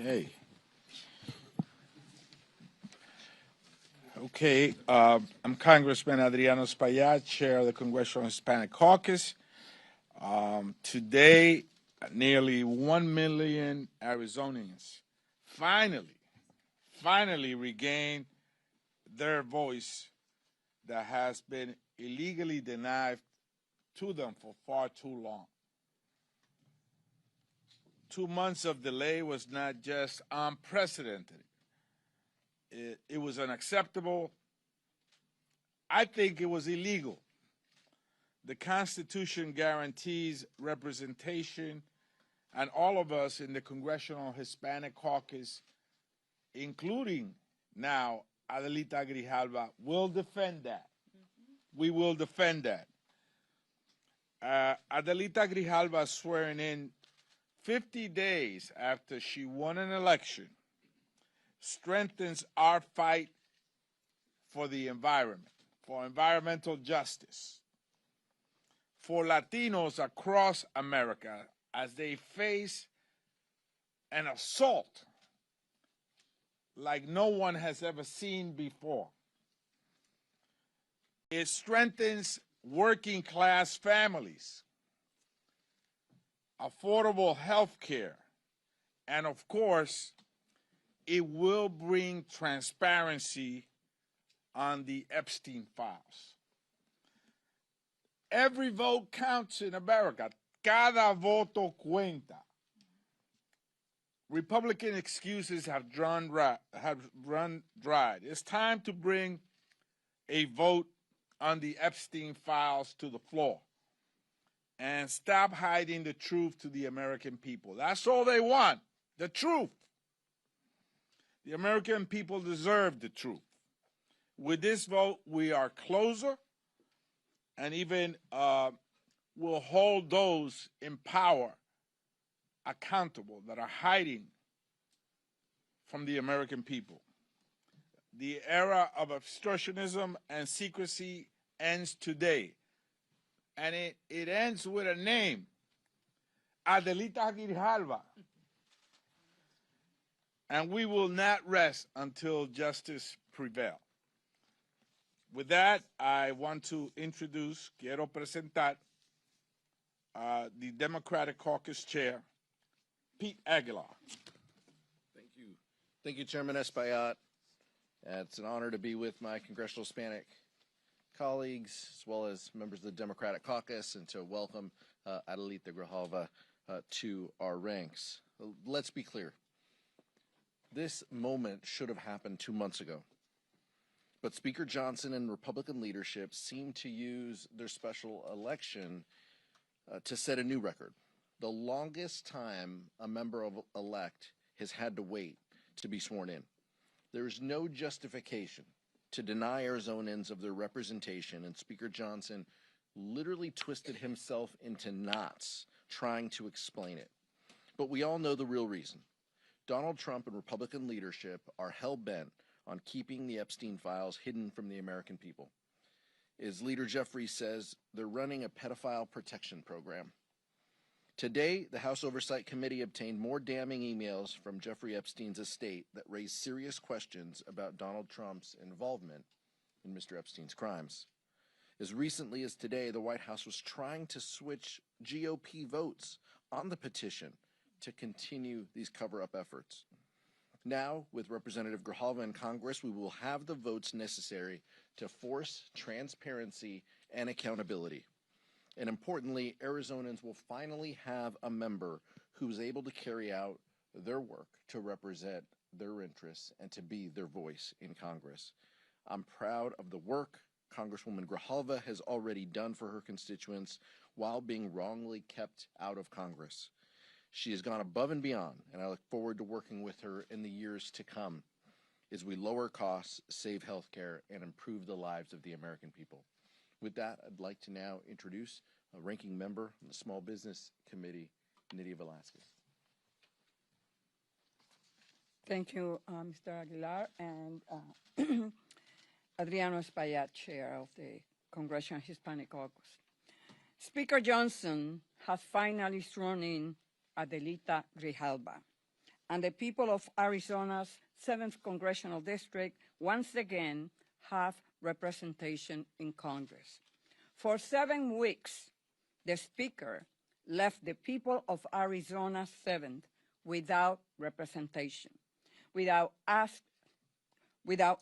Hey. Okay, I'm Congressman Adriano Espaillat, chair of the Congressional Hispanic Caucus. Today, nearly 1 million Arizonians finally regain their voice that has been illegally denied to them for far too long. 2 months of delay was not just unprecedented. It was unacceptable. I think it was illegal. The Constitution guarantees representation, and all of us in the Congressional Hispanic Caucus, including now Adelita Grijalva, will defend that. We will defend that. Adelita Grijalva swearing in 50 days after she won an election strengthens our fight for the environment, for environmental justice, for Latinos across America as they face an assault like no one has ever seen before. It strengthens working class families, affordable health care, and of course, it will bring transparency on the Epstein files. Every vote counts in America. Cada voto cuenta. Republican excuses have run dry. It's time to bring a vote on the Epstein files to the floor and stop hiding the truth to the American people. That's all they want, the truth. The American people deserve the truth. With this vote, we are closer and even will hold those in power accountable that are hiding from the American people. The era of obstructionism and secrecy ends today. And it ends with a name, Adelita Grijalva. And we will not rest until justice prevails. With that, I want to quiero presentar the Democratic Caucus Chair, Pete Aguilar. Thank you. Thank you, Chairman Espaillat. It's an honor to be with my Congressional Hispanic colleagues, as well as members of the Democratic Caucus, and to welcome Adelita Grijalva to our ranks. Let's be clear. This moment should have happened 2 months ago. But Speaker Johnson and Republican leadership seem to use their special election to set a new record. The longest time a member-elect has had to wait to be sworn in. There is no justification to deny Arizonans of their representation, and Speaker Johnson literally twisted himself into knots trying to explain it. But we all know the real reason. Donald Trump and Republican leadership are hell-bent on keeping the Epstein files hidden from the American people. As Leader Jeffrey says, they're running a pedophile protection program. Today, the House Oversight Committee obtained more damning emails from Jeffrey Epstein's estate that raised serious questions about Donald Trump's involvement in Mr. Epstein's crimes. As recently as today, the White House was trying to switch GOP votes on the petition to continue these cover-up efforts. Now, with Representative Grijalva in Congress, we will have the votes necessary to force transparency and accountability. And importantly, Arizonans will finally have a member who's able to carry out their work to represent their interests and to be their voice in Congress. I'm proud of the work Congresswoman Grijalva has already done for her constituents while being wrongly kept out of Congress. She has gone above and beyond, and I look forward to working with her in the years to come as we lower costs, save health care, and improve the lives of the American people. With that, I'd like to now introduce a ranking member on the Small Business Committee, Nydia Velazquez. Thank you, Mr. Aguilar, and Adriano Espaillat, Chair of the Congressional Hispanic Caucus. Speaker Johnson has finally sworn in Adelita Grijalva and the people of Arizona's 7th Congressional District once again have representation in Congress. For 7 weeks, the Speaker left the people of Arizona's 7th without representation, without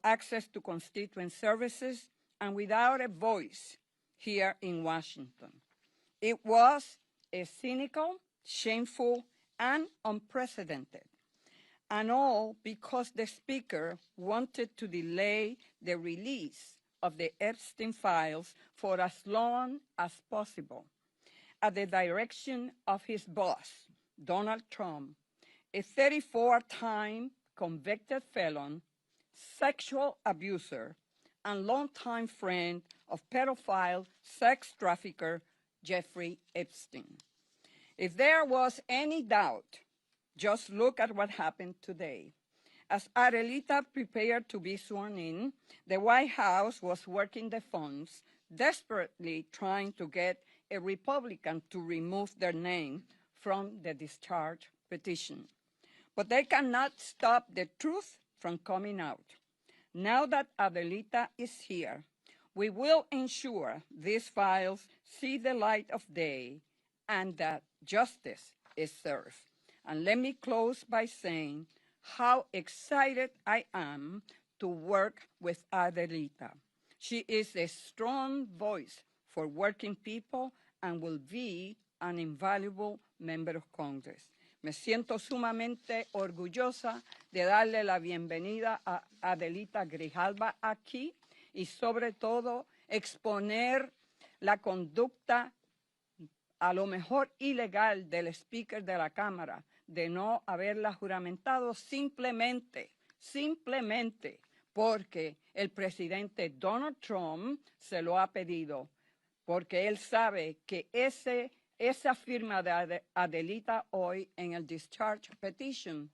access to constituent services, and without a voice here in Washington. It was a cynical, shameful, and unprecedented. And all because the Speaker wanted to delay the release of the Epstein files for as long as possible, at the direction of his boss, Donald Trump, a 34-time convicted felon, sexual abuser, and longtime friend of pedophile sex trafficker Jeffrey Epstein. If there was any doubt, just look at what happened today. As Adelita prepared to be sworn in, the White House was working the phones, desperately trying to get a Republican to remove their name from the discharge petition. But they cannot stop the truth from coming out. Now that Adelita is here, we will ensure these files see the light of day and that justice is served. And let me close by saying how excited I am to work with Adelita. She is a strong voice for working people and will be an invaluable member of Congress. Me siento sumamente orgullosa de darle la bienvenida a Adelita Grijalva aquí y sobre todo exponer la conducta a lo mejor ilegal del Speaker de la Cámara de no haberla juramentado simplemente porque el presidente Donald Trump se lo ha pedido, porque él sabe que esa firma de Adelita hoy en el discharge petition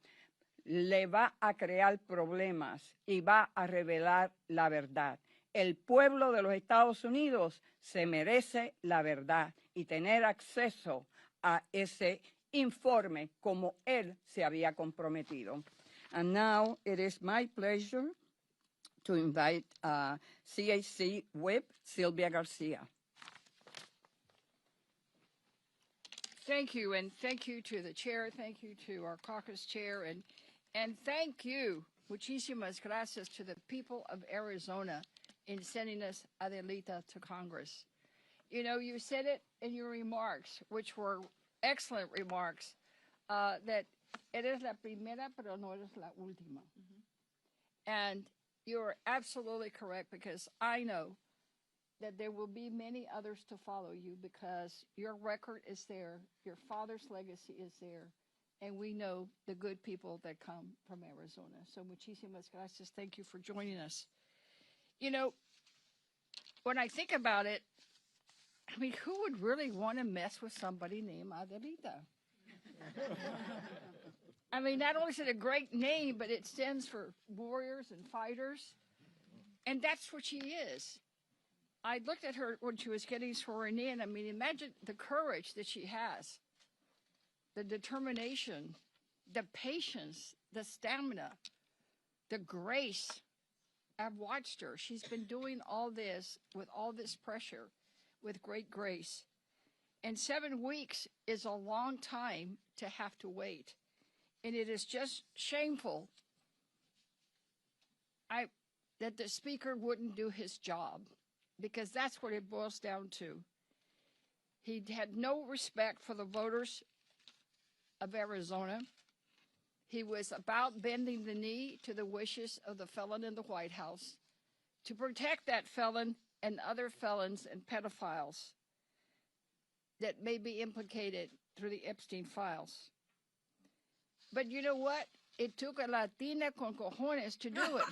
le va a crear problemas y va a revelar la verdad. El pueblo de los Estados Unidos se merece la verdad y tener acceso a ese informe como él se había comprometido. And now it is my pleasure to invite CAC Whip Sylvia Garcia. Thank you, and thank you to the chair, thank you to our caucus chair, and thank you, muchísimas gracias to the people of Arizona in sending us Adelita to Congress. You know, you said it in your remarks, which were excellent remarks, that eres la primera, pero no eres la última. And you're absolutely correct, because I know that there will be many others to follow you, because your record is there, your father's legacy is there, and we know the good people that come from Arizona. So muchísimas gracias. Thank you for joining us. You know, when I think about it, I mean, who would really want to mess with somebody named Adelita? I mean, not only is it a great name, but it stands for warriors and fighters. And that's what she is. I looked at her when she was getting sworn in. I mean, imagine the courage that she has, the determination, the patience, the stamina, the grace. I've watched her. She's been doing all this with all this pressure, with great grace. And 7 weeks is a long time to have to wait. And it is just shameful that the Speaker wouldn't do his job, because that's what it boils down to. He had no respect for the voters of Arizona. He was about bending the knee to the wishes of the felon in the White House to protect that felon and other felons and pedophiles that may be implicated through the Epstein files. But you know what? It took a Latina con cojones to do it.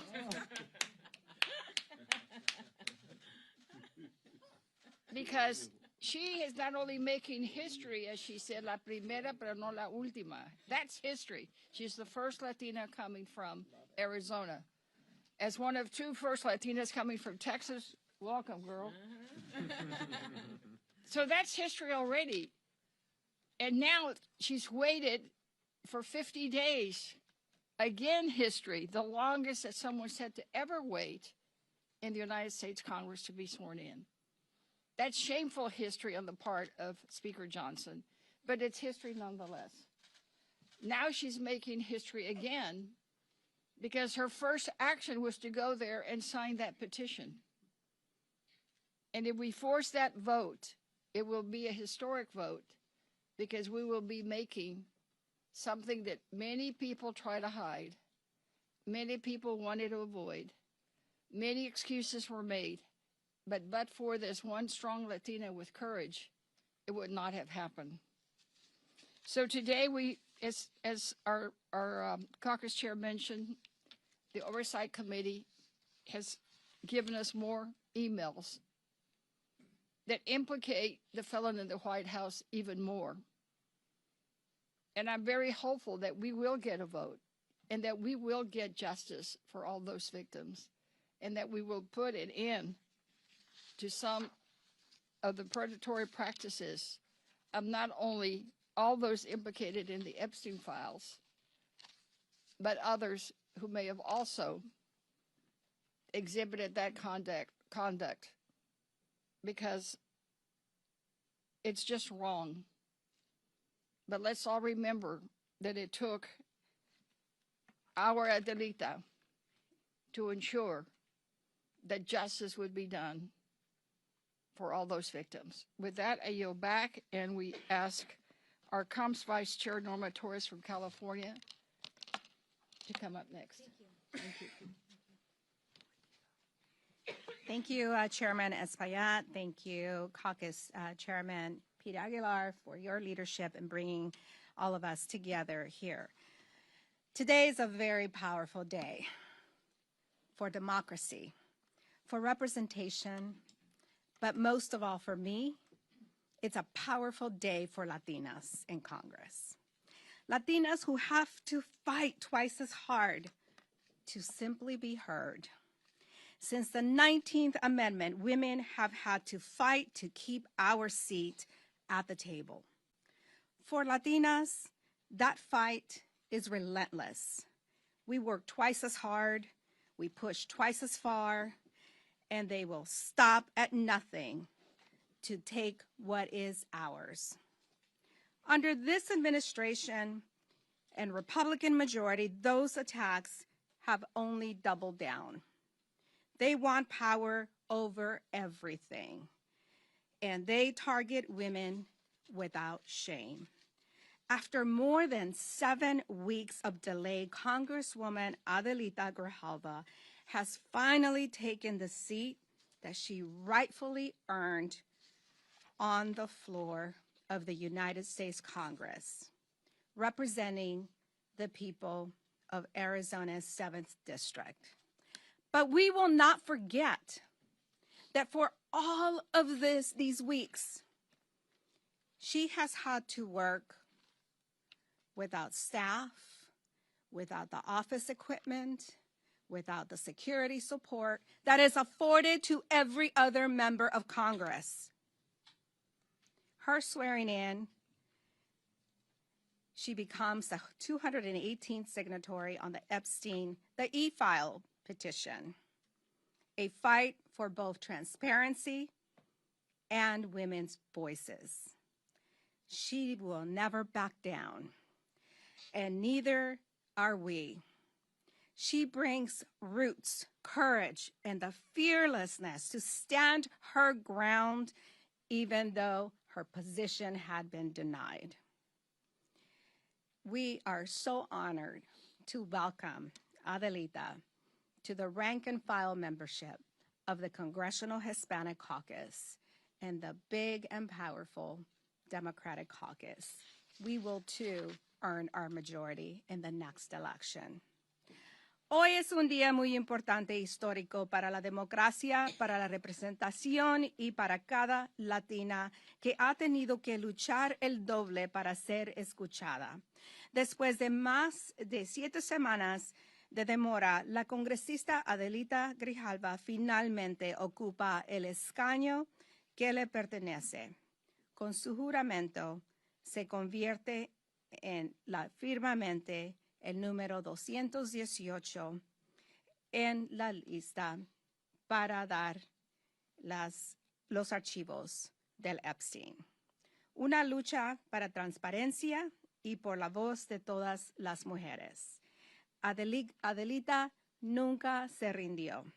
Because she is not only making history, as she said, la primera pero no la última. That's history. She's the first Latina coming from Arizona. As one of 2 first Latinas coming from Texas, welcome, girl. So that's history already. And now she's waited for 50 days. Again, history, the longest that someone's had to ever wait in the United States Congress to be sworn in. That's shameful history on the part of Speaker Johnson, but it's history nonetheless. Now she's making history again because her first action was to go there and sign that petition. And if we force that vote, it will be a historic vote because we will be making something that many people try to hide, many people wanted to avoid, many excuses were made, but for this one strong Latina with courage, it would not have happened. So today we, as our caucus chair mentioned, the Oversight Committee has given us more emails that implicate the felon in the White House even more. And I'm very hopeful that we will get a vote and that we will get justice for all those victims and that we will put an end to some of the predatory practices of not only all those implicated in the Epstein files, but others who may have also exhibited that conduct because it's just wrong. But let's all remember that it took our Adelita to ensure that justice would be done for all those victims. With that, I yield back, and we ask our Comms Vice Chair, Norma Torres from California, to come up next. Thank you. Thank you, Chairman Espaillat. Thank you, Caucus Chairman Pete Aguilar, for your leadership in bringing all of us together here. Today is a very powerful day for democracy, for representation, but most of all for me, it's a powerful day for Latinas in Congress. Latinas who have to fight twice as hard to simply be heard. Since the 19th Amendment, women have had to fight to keep our seat at the table. For Latinas, that fight is relentless. We work twice as hard, we push twice as far, and they will stop at nothing to take what is ours. Under this administration and Republican majority, those attacks have only doubled down. They want power over everything, and they target women without shame. After more than 7 weeks of delay, Congresswoman Adelita Grijalva has finally taken the seat that she rightfully earned on the floor of the United States Congress, representing the people of Arizona's 7th District. But we will not forget that for all of these weeks, she has had to work without staff, without the office equipment, without the security support that is afforded to every other member of Congress. Her swearing in, she becomes the 218th signatory on the e-file petition, a fight for both transparency and women's voices. She will never back down, and neither are we. She brings roots, courage, and the fearlessness to stand her ground even though her position had been denied. We are so honored to welcome Adelita to the rank and file membership of the Congressional Hispanic Caucus and the big and powerful Democratic Caucus. We will too earn our majority in the next election. Hoy es un día muy importante y histórico para la democracia, para la representación y para cada latina que ha tenido que luchar el doble para ser escuchada. Después de más de 7 semanas de demora, la congresista Adelita Grijalva finalmente ocupa el escaño que le pertenece. Con su juramento, se convierte firmemente el número 218 en la lista para dar los archivos del Epstein. Una lucha para transparencia y por la voz de todas las mujeres. Adelita nunca se rindió.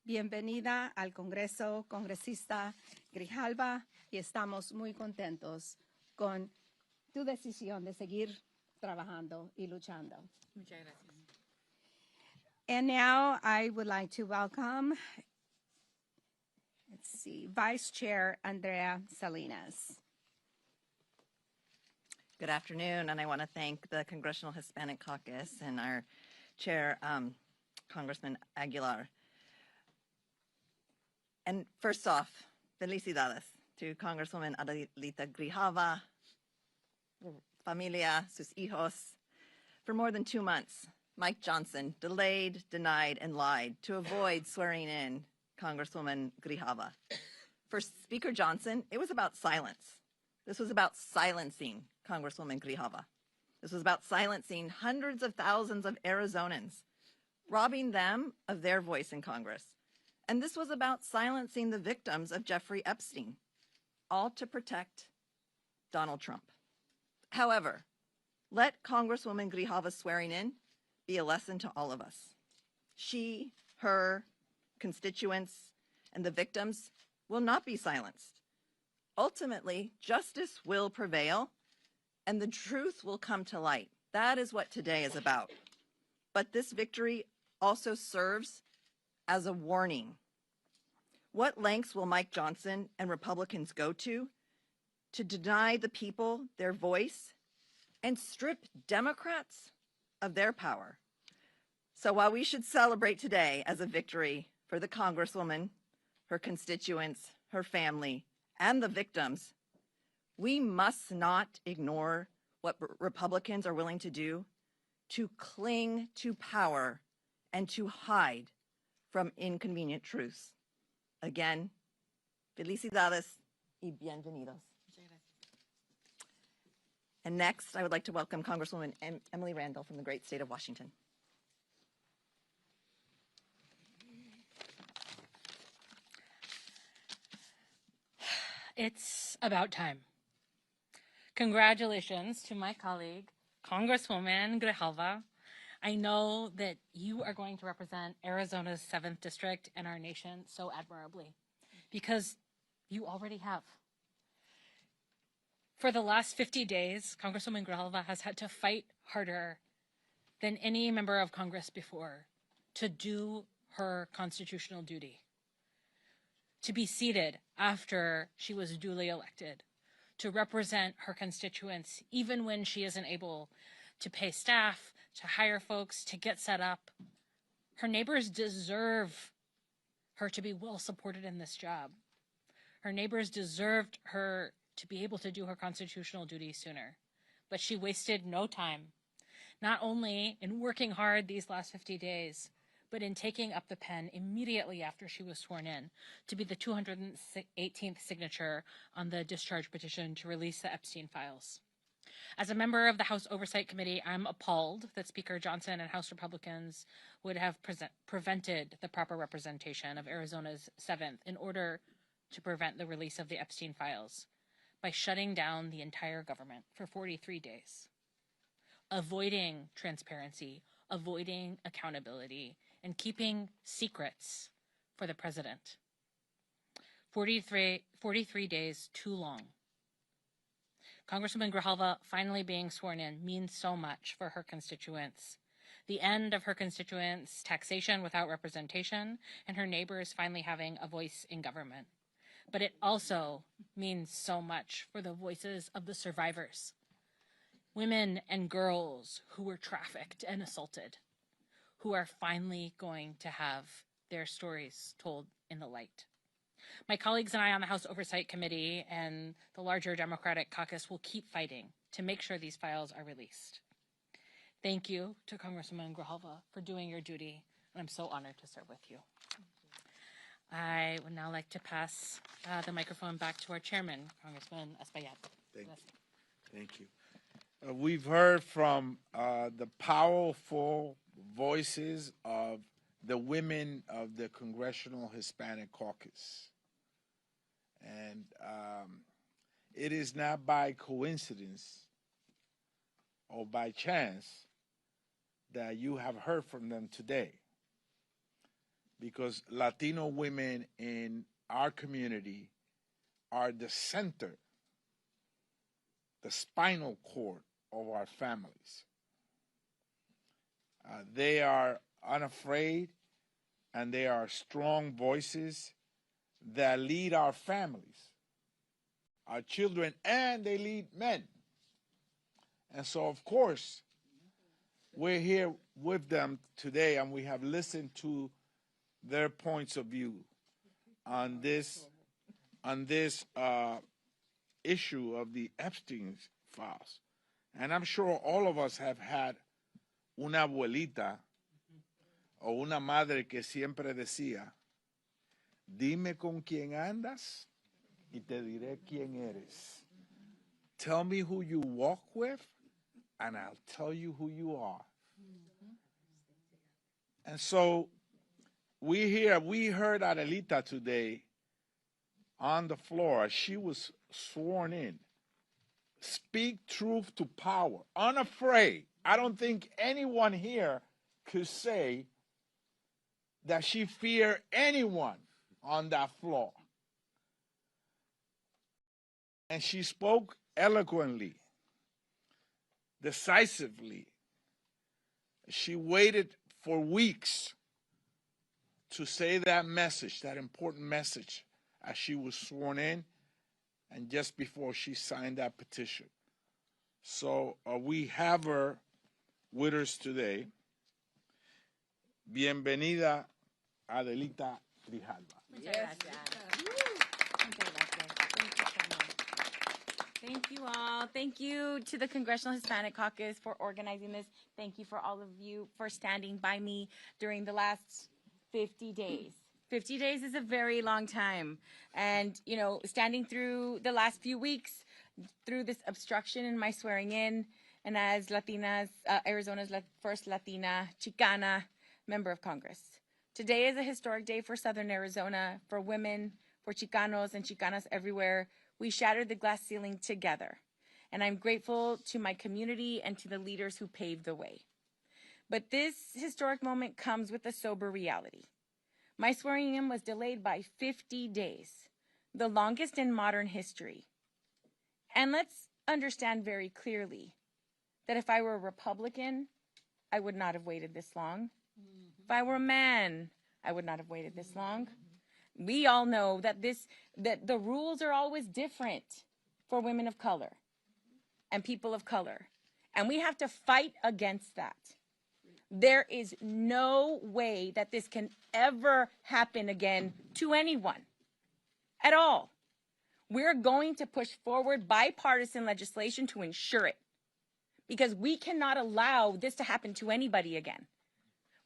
Bienvenida al Congreso, congresista Grijalva, y estamos muy contentos con tu decisión de seguir trabajando y luchando. Muchas gracias. And now I would like to welcome, Vice Chair Andrea Salinas. Good afternoon, and I want to thank the Congressional Hispanic Caucus and our chair, Congressman Aguilar. And first off, felicidades to Congresswoman Adelita Grijalva, familia, sus hijos. For more than 2 months, Mike Johnson delayed, denied, and lied to avoid swearing in Congresswoman Grijalva. For Speaker Johnson, it was about silence. This was about silencing Congresswoman Grijalva. This was about silencing hundreds of thousands of Arizonans, robbing them of their voice in Congress. And this was about silencing the victims of Jeffrey Epstein, all to protect Donald Trump. However, let Congresswoman Grijalva's swearing in be a lesson to all of us. She, her, constituents, and the victims will not be silenced. Ultimately, justice will prevail, and the truth will come to light. That is what today is about. But this victory also serves as a warning. What lengths will Mike Johnson and Republicans go to deny the people their voice and strip Democrats of their power? So while we should celebrate today as a victory for the Congresswoman, her constituents, her family, and the victims, we must not ignore what Republicans are willing to do to cling to power and to hide from inconvenient truths. Again, felicidades y bienvenidos. And next, I would like to welcome Congresswoman Emily Randall from the great state of Washington. It's about time. Congratulations to my colleague, Congresswoman Grijalva. I know that you are going to represent Arizona's 7th District and our nation so admirably, because you already have. For the last 50 days, Congresswoman Grijalva has had to fight harder than any member of Congress before to do her constitutional duty, to be seated after she was duly elected, to represent her constituents even when she isn't able to pay staff, to hire folks, to get set up. Her neighbors deserve her to be well supported in this job. Her neighbors deserved her to be able to do her constitutional duty sooner. But she wasted no time, not only in working hard these last 50 days, but in taking up the pen immediately after she was sworn in to be the 218th signature on the discharge petition to release the Epstein files. As a member of the House Oversight Committee, I'm appalled that Speaker Johnson and House Republicans would have prevented the proper representation of Arizona's 7th in order to prevent the release of the Epstein files by shutting down the entire government for 43 days, avoiding transparency, avoiding accountability, and keeping secrets for the president. 43 days too long. Congresswoman Grijalva finally being sworn in means so much for her constituents. The end of her constituents' taxation without representation, and her neighbors finally having a voice in government. But it also means so much for the voices of the survivors, women and girls who were trafficked and assaulted, who are finally going to have their stories told in the light. My colleagues and I on the House Oversight Committee and the larger Democratic caucus will keep fighting to make sure these files are released. Thank you to Congresswoman Grijalva for doing your duty, and I'm so honored to serve with you. I would now like to pass the microphone back to our chairman, Congressman Espaillat. Thank you. We've heard from the powerful voices of the women of the Congressional Hispanic Caucus. And it is not by coincidence or by chance that you have heard from them today, because Latino women in our community are the center, the spinal cord of our families. They are unafraid and they are strong voices that lead our families, our children, and they lead men. And so, of course, we're here with them today, and we have listened to their points of view on this issue of the Epstein files. And I'm sure all of us have had una abuelita o una madre que siempre decía, dime con quién andas y te diré quién eres. Tell me who you walk with and I'll tell you who you are. And so we heard Adelita today on the floor as she was sworn in. Speak truth to power, unafraid. I don't think anyone here could say that she feared anyone on that floor. And she spoke eloquently, decisively. She waited for weeks to say that message, that important message, as she was sworn in and just before she signed that petition. So we have her with us today. Bienvenida, Adelita Grijalva. Muchas gracias. Muchas gracias. Thank you so much. Thank you all. Thank you to the Congressional Hispanic Caucus for organizing this. Thank you for all of you for standing by me during the last 50 days. 50 days is a very long time. And, you know, standing through the last few weeks, through this obstruction in my swearing in, and as Latinas, Arizona's first Latina Chicana member of Congress. Today is a historic day for Southern Arizona, for women, for Chicanos and Chicanas everywhere. We shattered the glass ceiling together. And I'm grateful to my community and to the leaders who paved the way. But this historic moment comes with a sober reality. My swearing in was delayed by 50 days, the longest in modern history. And let's understand very clearly that if I were a Republican, I would not have waited this long. If I were a man, I would not have waited this long. We all know that the rules are always different for women of color and people of color. And we have to fight against that. There is no way that this can ever happen again to anyone at all. We're going to push forward bipartisan legislation to ensure it, because we cannot allow this to happen to anybody again.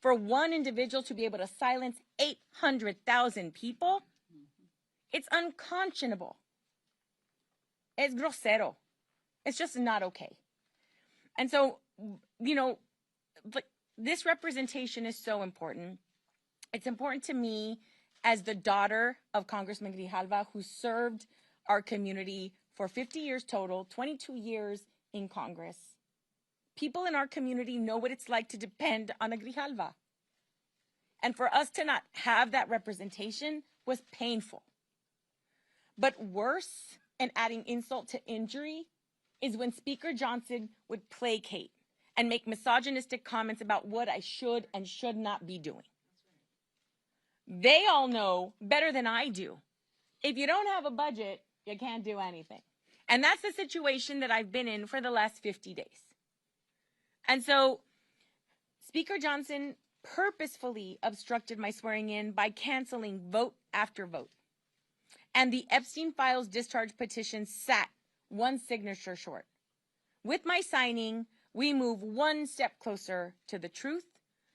For one individual to be able to silence 800,000 people, it's unconscionable. It's grosero. It's just not okay. And so, you know, but this representation is so important. It's important to me as the daughter of Congressman Grijalva, who served our community for 50 years total, 22 years in Congress. People in our community know what it's like to depend on a Grijalva. And for us to not have that representation was painful. But worse, and adding insult to injury, is when Speaker Johnson would placate and make misogynistic comments about what I should and should not be doing. They all know better than I do. If you don't have a budget, you can't do anything. And that's the situation that I've been in for the last 50 days. And so Speaker Johnson purposefully obstructed my swearing in by canceling vote after vote. And the Epstein Files discharge petition sat one signature short. With my signing, we move one step closer to the truth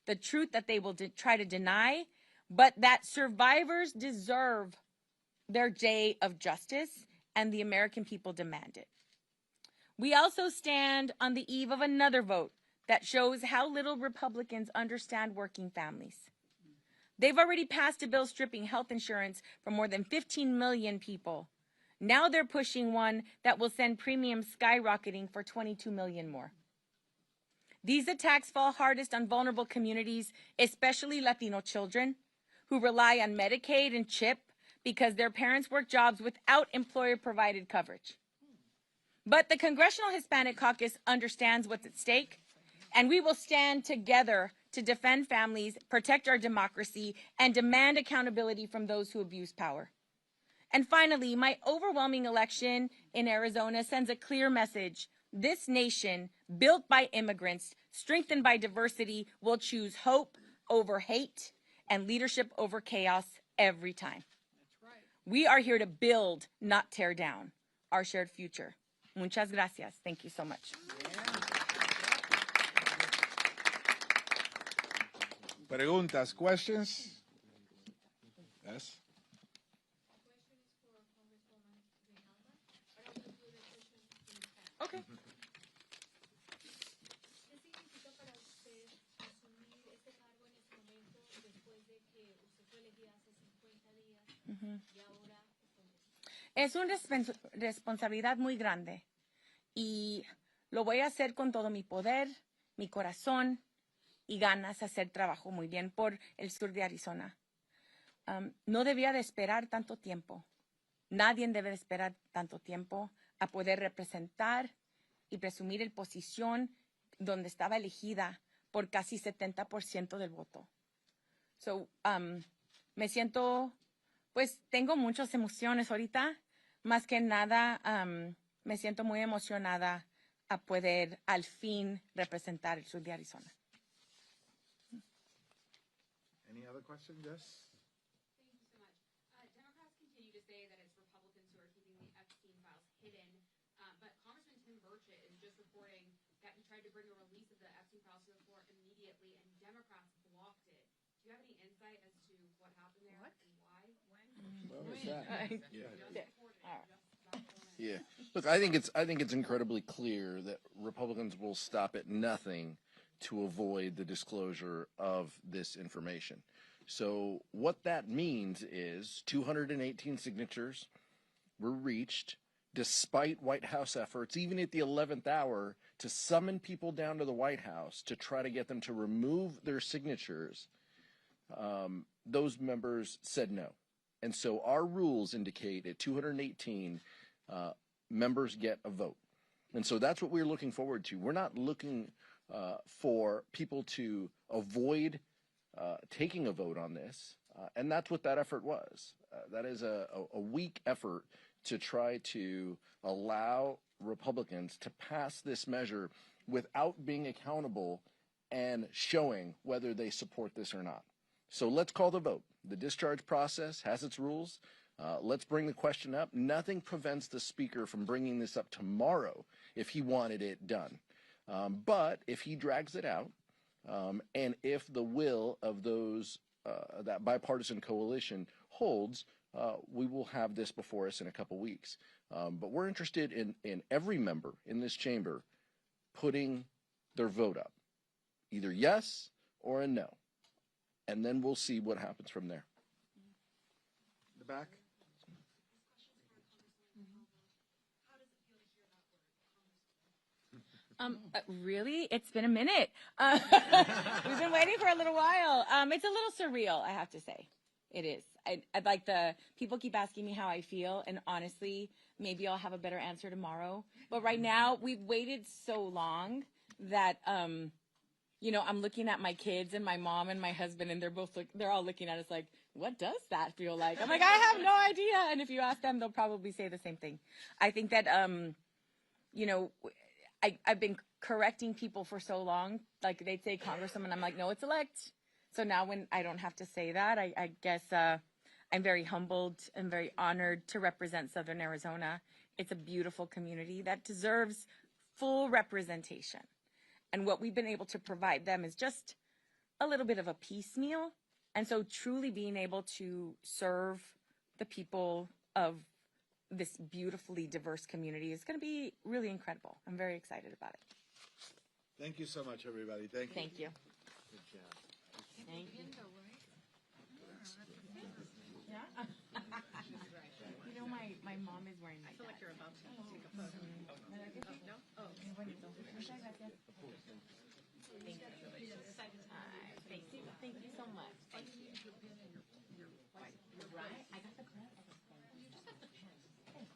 that they will try to deny, but that survivors deserve their day of justice and the American people demand it. We also stand on the eve of another vote that shows how little Republicans understand working families. They've already passed a bill stripping health insurance from more than 15 million people. Now they're pushing one that will send premiums skyrocketing for 22 million more. These attacks fall hardest on vulnerable communities, especially Latino children, who rely on Medicaid and CHIP because their parents work jobs without employer-provided coverage. But the Congressional Hispanic Caucus understands what's at stake, and we will stand together to defend families, protect our democracy, and demand accountability from those who abuse power. And finally, my overwhelming election in Arizona sends a clear message. This nation, built by immigrants, strengthened by diversity, will choose hope over hate and leadership over chaos every time. That's right. We are here to build, not tear down, our shared future. Muchas gracias. Thank you so much. Preguntas, questions? Yes. Okay. ¿Qué significa para usted asumir este cargo en este momento después de que usted fue elegida hace 50 días y ahora? Es una responsabilidad muy grande y lo voy a hacer con todo mi poder, mi corazón y ganas de hacer trabajo muy bien por el sur de Arizona. No debía de esperar tanto tiempo. Nadie debe de esperar tanto tiempo a poder representar y presumir en posición donde estaba elegida por casi 70% del voto. So, me siento, pues tengo muchas emociones ahorita. Más que nada, me siento muy emocionada a poder al fin representar el sur de Arizona. Any other question, Jess? Thank you so much. Democrats continue to say that it's Republicans who are keeping the Epstein files hidden, but Congressman Tim Burchett is just reporting that he tried to bring a release of the Epstein files to the floor immediately, and Democrats blocked it. Do you have any insight as to what happened there and why? When? What was that? Yeah. Look, I think it's incredibly clear that Republicans will stop at nothing to avoid the disclosure of this information. So what that means is 218 signatures were reached despite White House efforts, even at the 11th hour, to summon people down to the White House to try to get them to remove their signatures. Those members said no. And so our rules indicate at 218, members get a vote. And so that's what we're looking forward to. We're not looking for people to avoid taking a vote on this, and that's what that effort was. That is a weak effort to try to allow Republicans to pass this measure without being accountable and showing whether they support this or not. So let's call the vote. The discharge process has its rules. Let's bring the question up. Nothing prevents the speaker from bringing this up tomorrow if he wanted it done. But if he drags it out, and if the will of those, that bipartisan coalition holds, we will have this before us in a couple weeks. But we're interested in every member in this chamber putting their vote up, either yes or a no. And then we'll see what happens from there. The back? Really? It's been a minute. We've been waiting for a little while. It's a little surreal, I have to say. It is. I'd like people keep asking me how I feel, and honestly, maybe I'll have a better answer tomorrow. But right now, we've waited so long that, I'm looking at my kids and my mom and my husband, and they're all looking at us like, what does that feel like? I'm like, I have no idea. And if you ask them, they'll probably say the same thing. I think that, I've been correcting people for so long. Like they'd say Congresswoman, I'm like, no, it's elect. So now when I don't have to say that, I guess I'm very humbled and very honored to represent Southern Arizona. It's a beautiful community that deserves full representation. And what we've been able to provide them is just a little bit of a piecemeal. And so truly being able to serve the people of this beautifully diverse community is going to be really incredible. I'm very excited about it. Thank you so much, everybody. Thank you. Thank you. Good job. Thank you. Yeah. You know, my mom is wearing my. I feel like you're about to take a photo. No? Oh, qué bonito. Muchas gracias. Thank you. Thank you so much. Thank you. You're right. I got the clip. You just have the pen. Okay.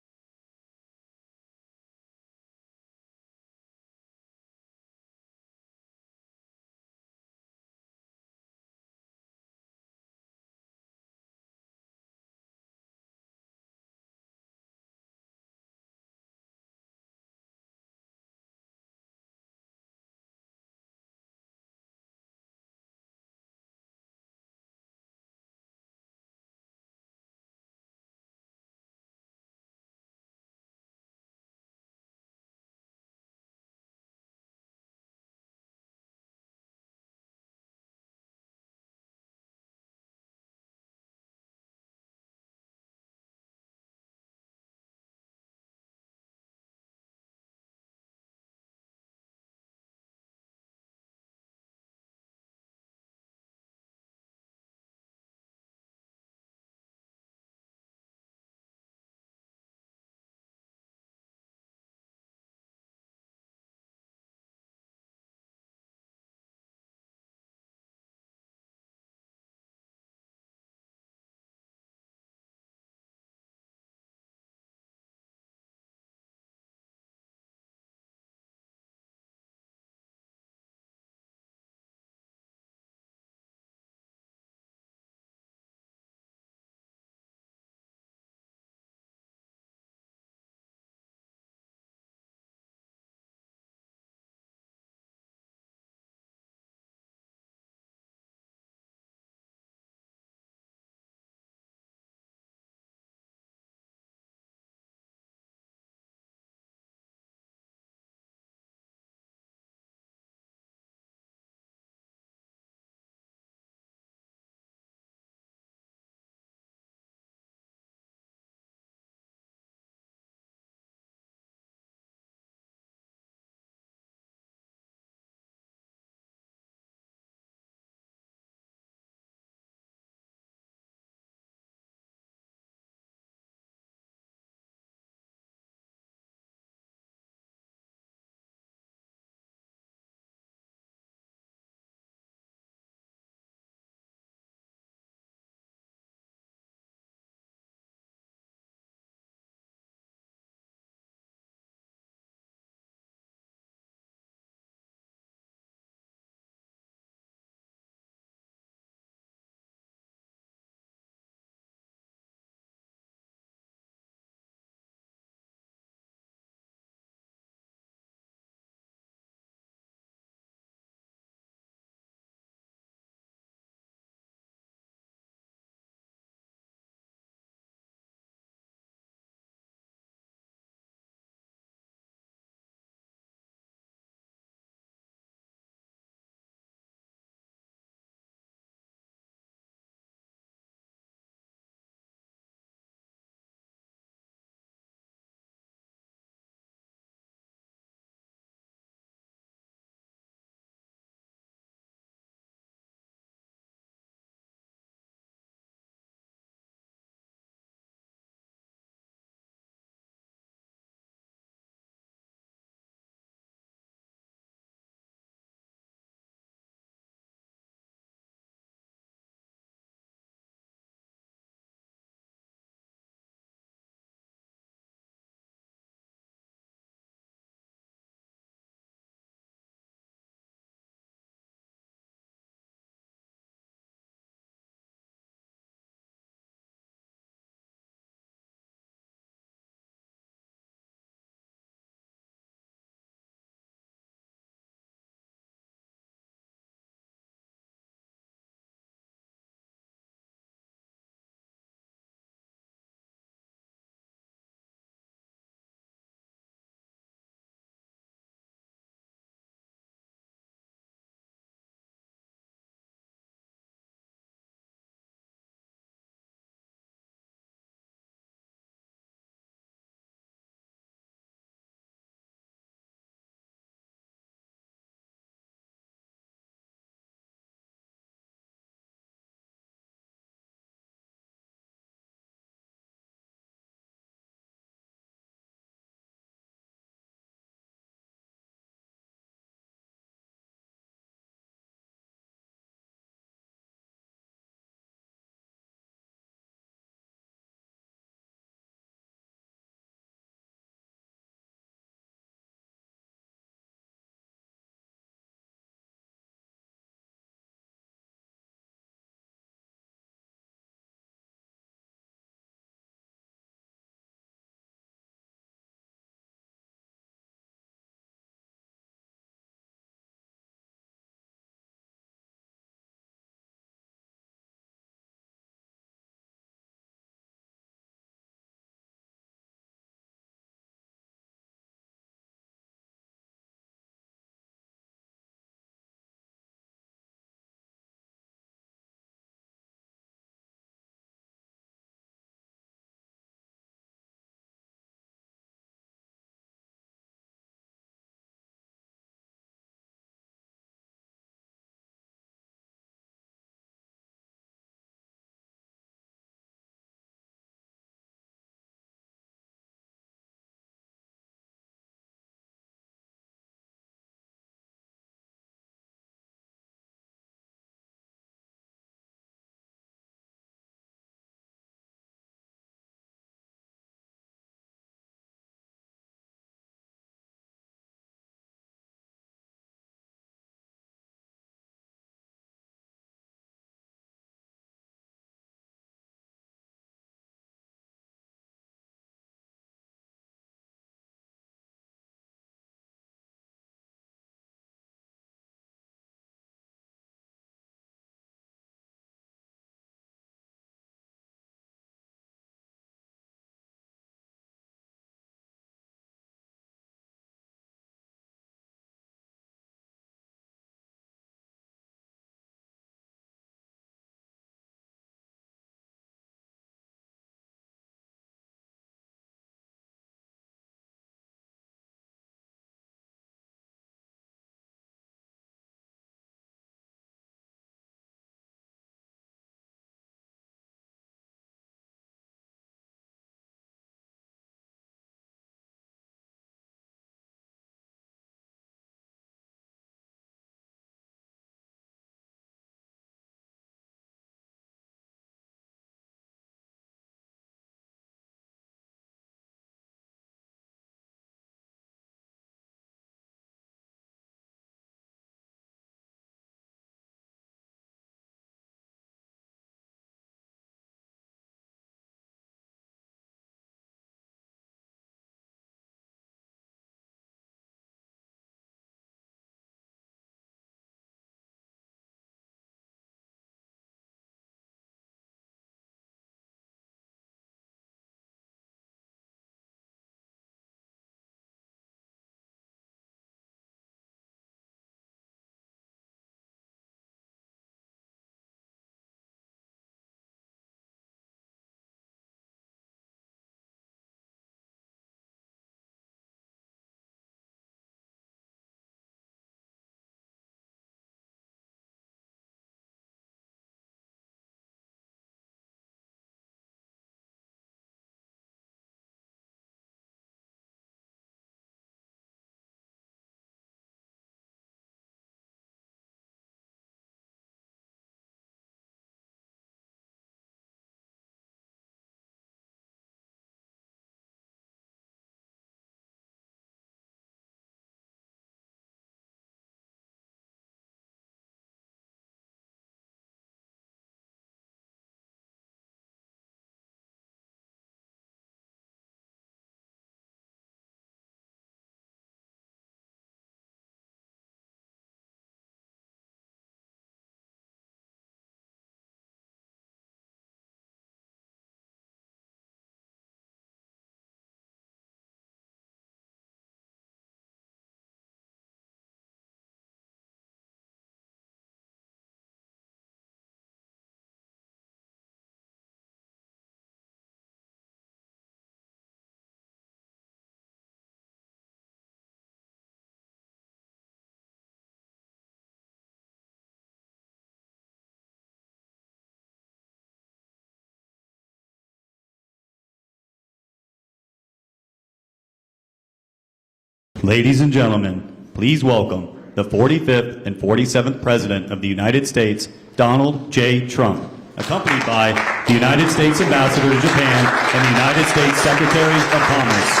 Ladies and gentlemen, please welcome the 45th and 47th President of the United States, Donald J. Trump, accompanied by the United States Ambassador to Japan and the United States Secretary of Commerce.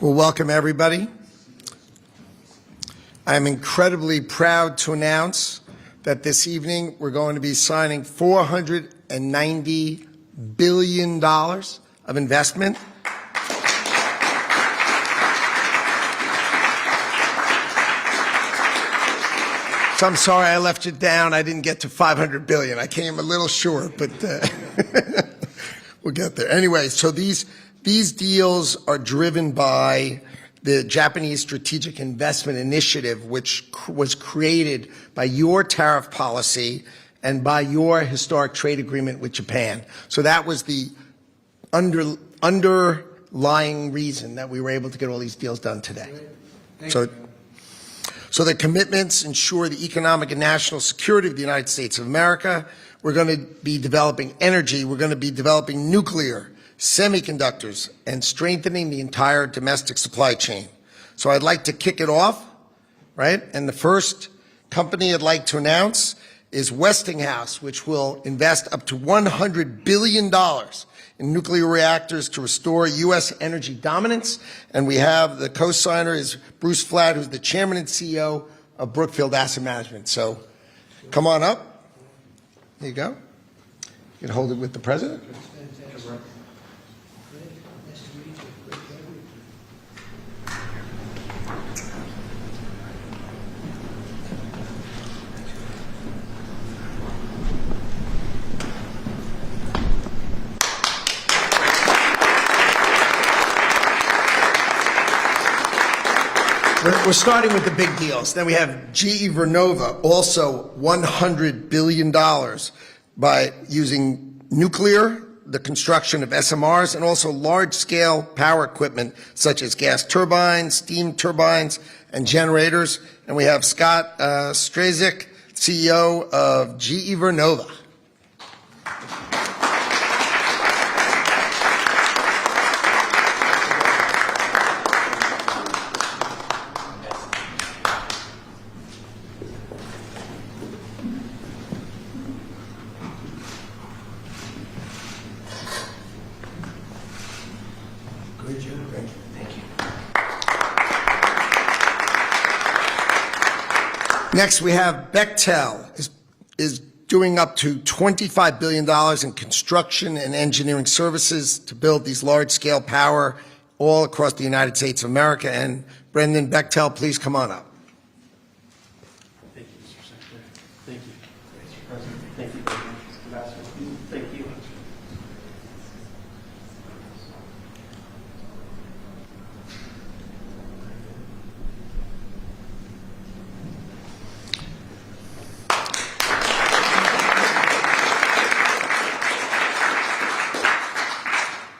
Well, welcome everybody. I'm incredibly proud to announce that this evening we're going to be signing $490 billion of investment. So I'm sorry I left you down. I didn't get to 500 billion. I came a little short, but we'll get there. Anyway, so these deals are driven by the Japanese Strategic Investment Initiative, which was created by your tariff policy and by your historic trade agreement with Japan. So that was the underlying reason that we were able to get all these deals done today. So the commitments ensure the economic and national security of the United States of America. We're going to be developing energy. We're going to be developing nuclear, semiconductors, and strengthening the entire domestic supply chain. So I'd like to kick it off, right? And the first company I'd like to announce is Westinghouse, which will invest up to $100 billion in nuclear reactors to restore U.S. energy dominance. And we have the co-signer is Bruce Flatt, who's the chairman and CEO of Brookfield Asset Management. So come on up. There you go. You can hold it with the president. We're starting with the big deals. Then we have GE Vernova, also $100 billion by using nuclear, the construction of SMRs, and also large-scale power equipment such as gas turbines, steam turbines, and generators. And we have Scott Strazik, CEO of GE Vernova. Next, we have Bechtel is doing up to $25 billion in construction and engineering services to build these large-scale power all across the United States of America. And Brendan Bechtel, please come on up. Thank you, Mr. Secretary. Thank you, Mr. President. Thank you, Ambassador. Thank you.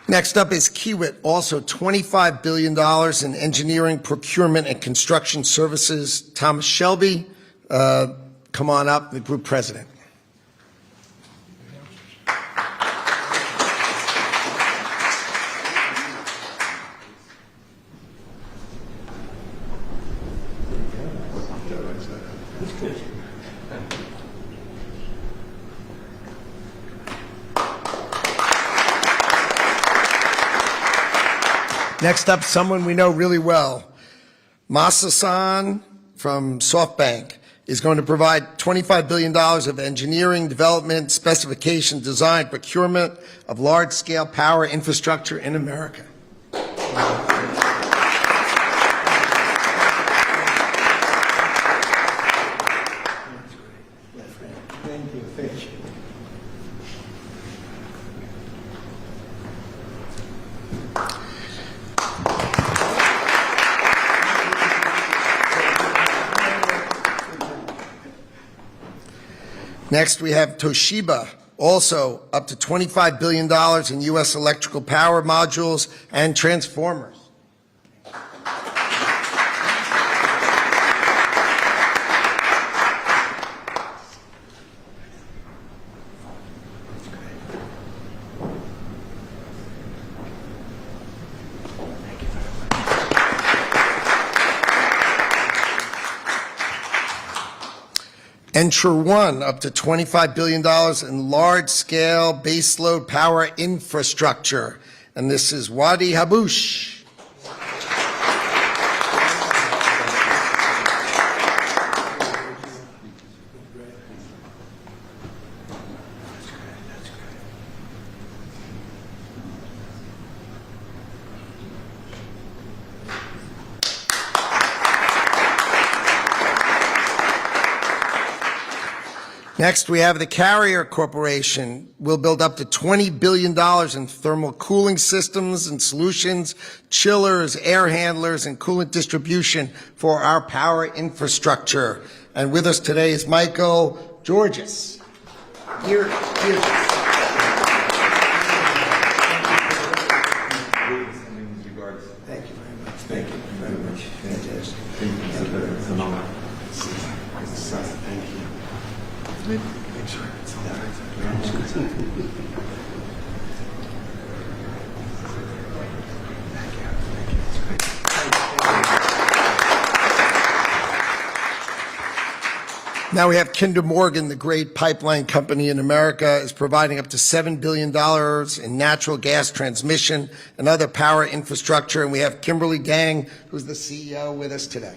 Next up is Kiewit, also $25 billion in engineering, procurement, and construction services. Thomas Shelby, come on up, the group president. Next up, someone we know really well. Masa-san from SoftBank is going to provide $25 billion of engineering, development, specification, design, procurement of large-scale power infrastructure in America. Next, we have Toshiba, also up to $25 billion in U.S. electrical power modules and transformers. One, up to $25 billion in large-scale baseload power infrastructure. And this is Wadi Haboush. Next, we have the Carrier Corporation. Will build up to $20 billion in thermal cooling systems and solutions, chillers, air handlers, and coolant distribution for our power infrastructure. And with us today is Michael Georges. Here. Thank you very much. Thank you very much. Fantastic. Thank you. It's an honor. Thank you. Make sure it's all right. Now we have Kinder Morgan, the great pipeline company in America, is providing up to $7 billion in natural gas transmission and other power infrastructure. And we have Kimberly Gang, who's the CEO, with us today.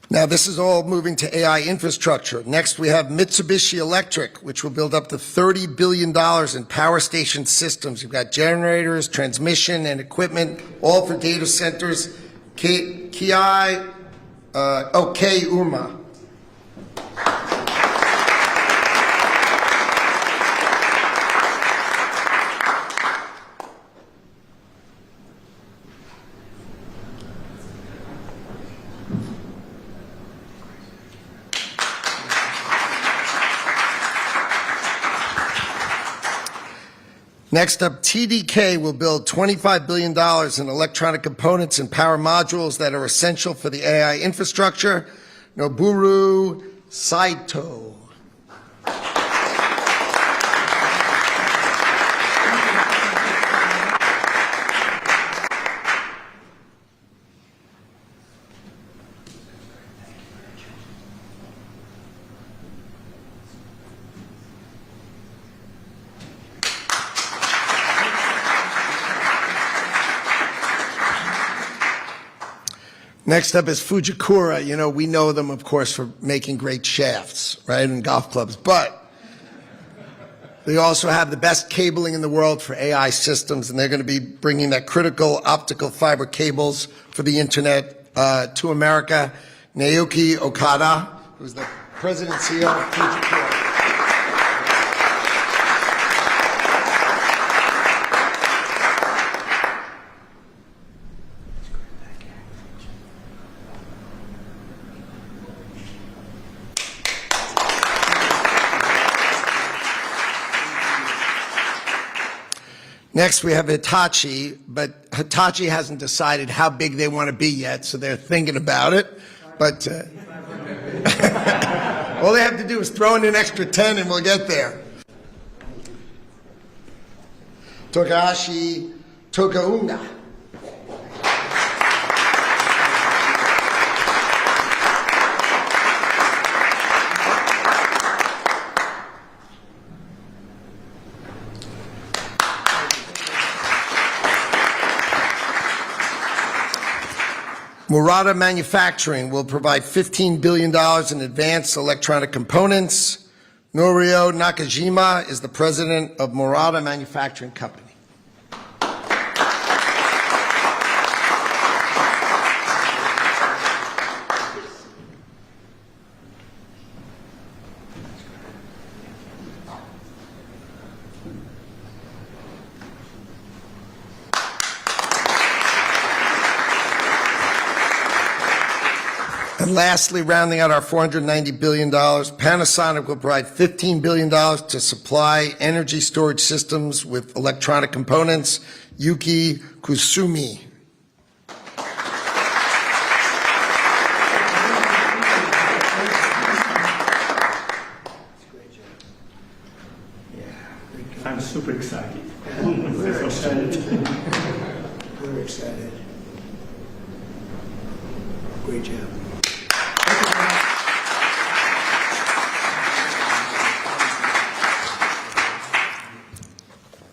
Now, this is all moving to AI infrastructure. Next, we have Mitsubishi Electric, which will build up to $30 billion in power station systems. You've got generators, transmission, and equipment, all for data centers. Keuma. Next up, TDK will build $25 billion in electronic components and power modules that are essential for the AI infrastructure. Noboru Saito. Next up is Fujikura. You know, we know them, of course, for making great shafts, right, and golf clubs. But they also have the best cabling in the world for AI systems, and they're going to be bringing that critical optical fiber cables for the internet to America. Naoki Okada, who's the president and CEO of Fujikura. Next, we have Hitachi, but Hitachi hasn't decided how big they want to be yet, so they're thinking about it. But all they have to do is throw in an extra 10 and we'll get there. Togashi Tokaunga. Murata Manufacturing will provide $15 billion in advanced electronic components. Norio Nakajima is the president of Murata Manufacturing Company. And lastly, rounding out our $490 billion, Panasonic will provide $15 billion to supply energy storage systems with electronic components. Yuki Kusumi. I'm super excited. We're excited. We're excited. Great job.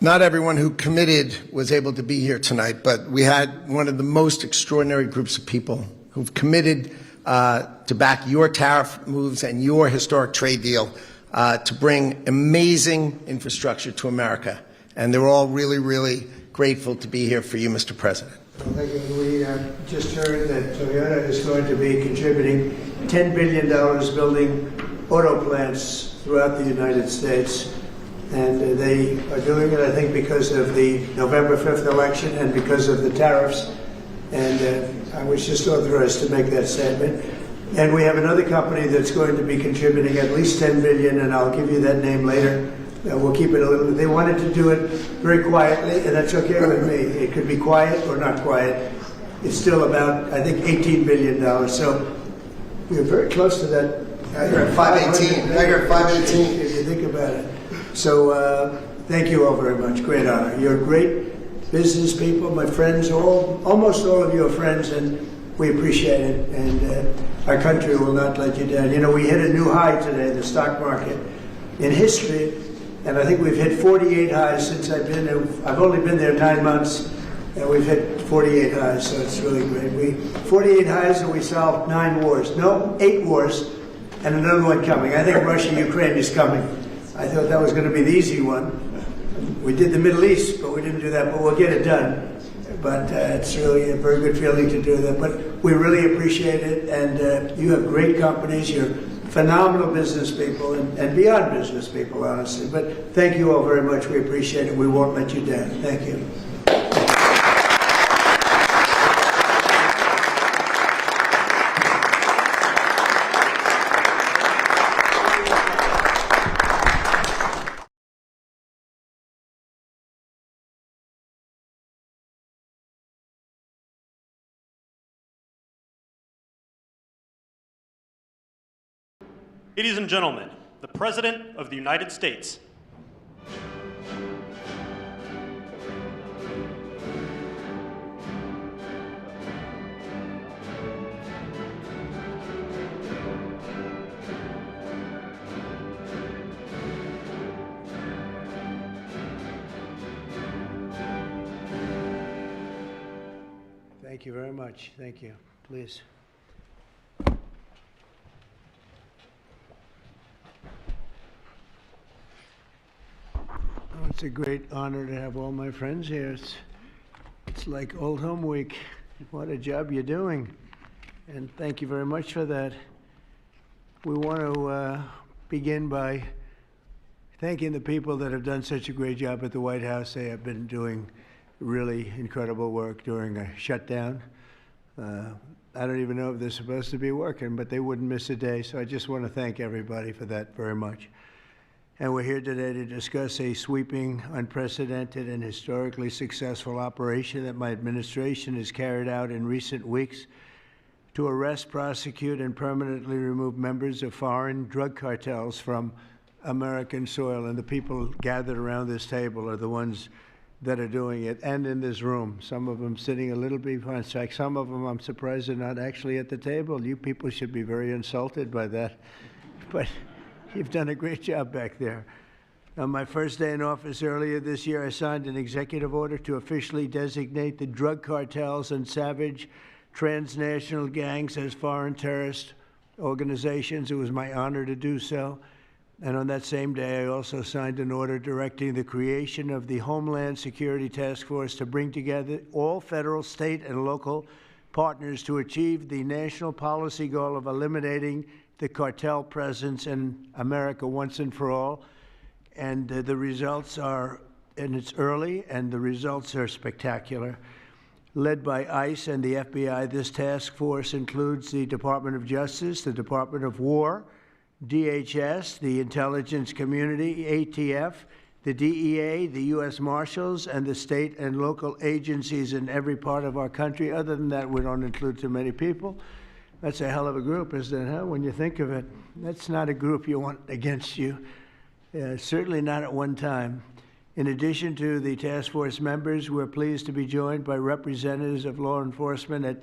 Not everyone who committed was able to be here tonight, but we had one of the most extraordinary groups of people who've committed to back your tariff moves and your historic trade deal to bring amazing infrastructure to America. And they're all really, really grateful to be here for you, Mr. President. Well, thank you. We just heard that Toyota is going to be contributing $10 billion building auto plants throughout the United States. And they are doing it, I think, because of the November 5th election and because of the tariffs. And I was just authorized to make that statement. And we have another company that's going to be contributing at least $10 billion, and I'll give you that name later. We'll keep it a little. They wanted to do it very quietly, and that's okay with me. It could be quiet or not quiet. It's still about, I think, $18 billion. So we're very close to that. I heard 518. I heard 518. If you think about it. So thank you all very much. Great honor. You're great business people, my friends. Almost all of you are friends, and we appreciate it. And our country will not let you down. You know, we hit a new high today, the stock market, in history. And I think we've hit 48 highs since I've been there. I've only been there 9 months, and we've hit 48 highs, so it's really great. 48 highs, and we solved 9 wars. No, 8 wars, and another one coming. I think Russia-Ukraine is coming. I thought that was going to be the easy one. We did the Middle East, but we didn't do that, but we'll get it done. But it's really a very good feeling to do that. But we really appreciate it, and you have great companies. You're phenomenal business people and beyond business people, honestly. But thank you all very much. We appreciate it. We won't let you down. Thank you. Ladies and gentlemen, the President of the United States. Thank you very much. Thank you. Please. It's a great honor to have all my friends here. It's like Old Home Week. What a job you're doing. And thank you very much for that. We want to begin by thanking the people that have done such a great job at the White House. They have been doing really incredible work during a shutdown. I don't even know if they're supposed to be working, but they wouldn't miss a day. So I just want to thank everybody for that very much. And we're here today to discuss a sweeping, unprecedented, and historically successful operation that my administration has carried out in recent weeks to arrest, prosecute, and permanently remove members of foreign drug cartels from American soil. And the people gathered around this table are the ones that are doing it, and in this room. Some of them sitting a little behind. In fact, some of them, I'm surprised, are not actually at the table. You people should be very insulted by that. But you've done a great job back there. On my first day in office earlier this year, I signed an executive order to officially designate the drug cartels and savage transnational gangs as foreign terrorist organizations. It was my honor to do so. And on that same day, I also signed an order directing the creation of the Homeland Security Task Force to bring together all federal, state, and local partners to achieve the national policy goal of eliminating the cartel presence in America once and for all. And the results are, and it's early, and the results are spectacular. led by ICE and the FBI. This task force includes the Department of Justice, the Department of War, DHS, the intelligence community, ATF, the DEA, the U.S. Marshals, and the state and local agencies in every part of our country. Other than that, we don't include too many people. That's a hell of a group, isn't it, huh? When you think of it. That's not a group you want against you. Certainly not at one time. In addition to the task force members, we're pleased to be joined by representatives of law enforcement at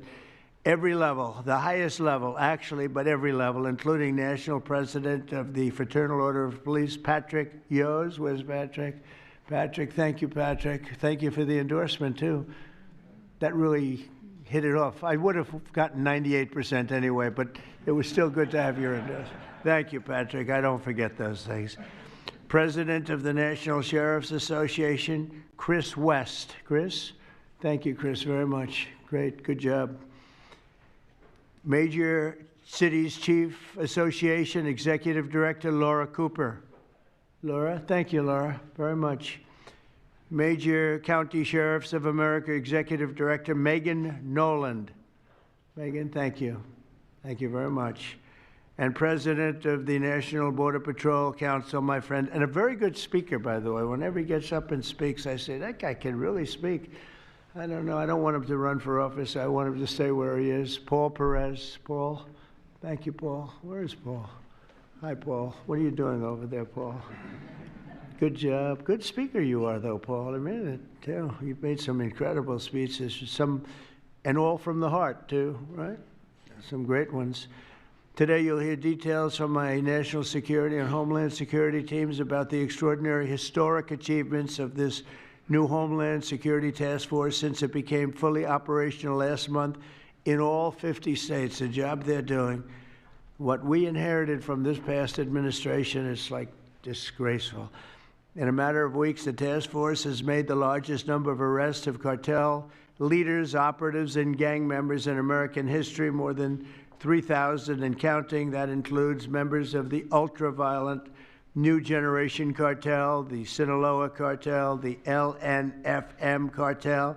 every level, the highest level, actually, but every level, including National President of the Fraternal Order of Police, Patrick Yos. Where's Patrick? Patrick, thank you, Patrick. Thank you for the endorsement, too. That really hit it off. I would have gotten 98% anyway, but it was still good to have your endorsement. Thank you, Patrick. I don't forget those things. President of the National Sheriff's Association, Chris West. Chris? Thank you, Chris, very much. Great, good job. Major Cities Chief Association Executive Director Laura Cooper. Laura, thank you, Laura, very much. Major County Sheriffs of America Executive Director Megan Noland. Megan, thank you. Thank you very much. And President of the National Border Patrol Council, my friend, and a very good speaker, by the way. Whenever he gets up and speaks, I say, that guy can really speak. I don't know. I don't want him to run for office. I want him to stay where he is. Paul Perez. Paul. Thank you, Paul. Where is Paul? Hi, Paul. What are you doing over there, Paul? Good job. Good speaker you are, though, Paul. I mean it, too. You've made some incredible speeches, and all from the heart, too, right? Some great ones. Today, you'll hear details from my national security and homeland security teams about the extraordinary historic achievements of this new Homeland Security Task Force since it became fully operational last month in all 50 states, the job they're doing. What we inherited from this past administration is like disgraceful. In a matter of weeks, the task force has made the largest number of arrests of cartel leaders, operatives, and gang members in American history, more than 3,000 and counting. That includes members of the ultra-violent New Generation Cartel, the Sinaloa Cartel, the LNFM Cartel,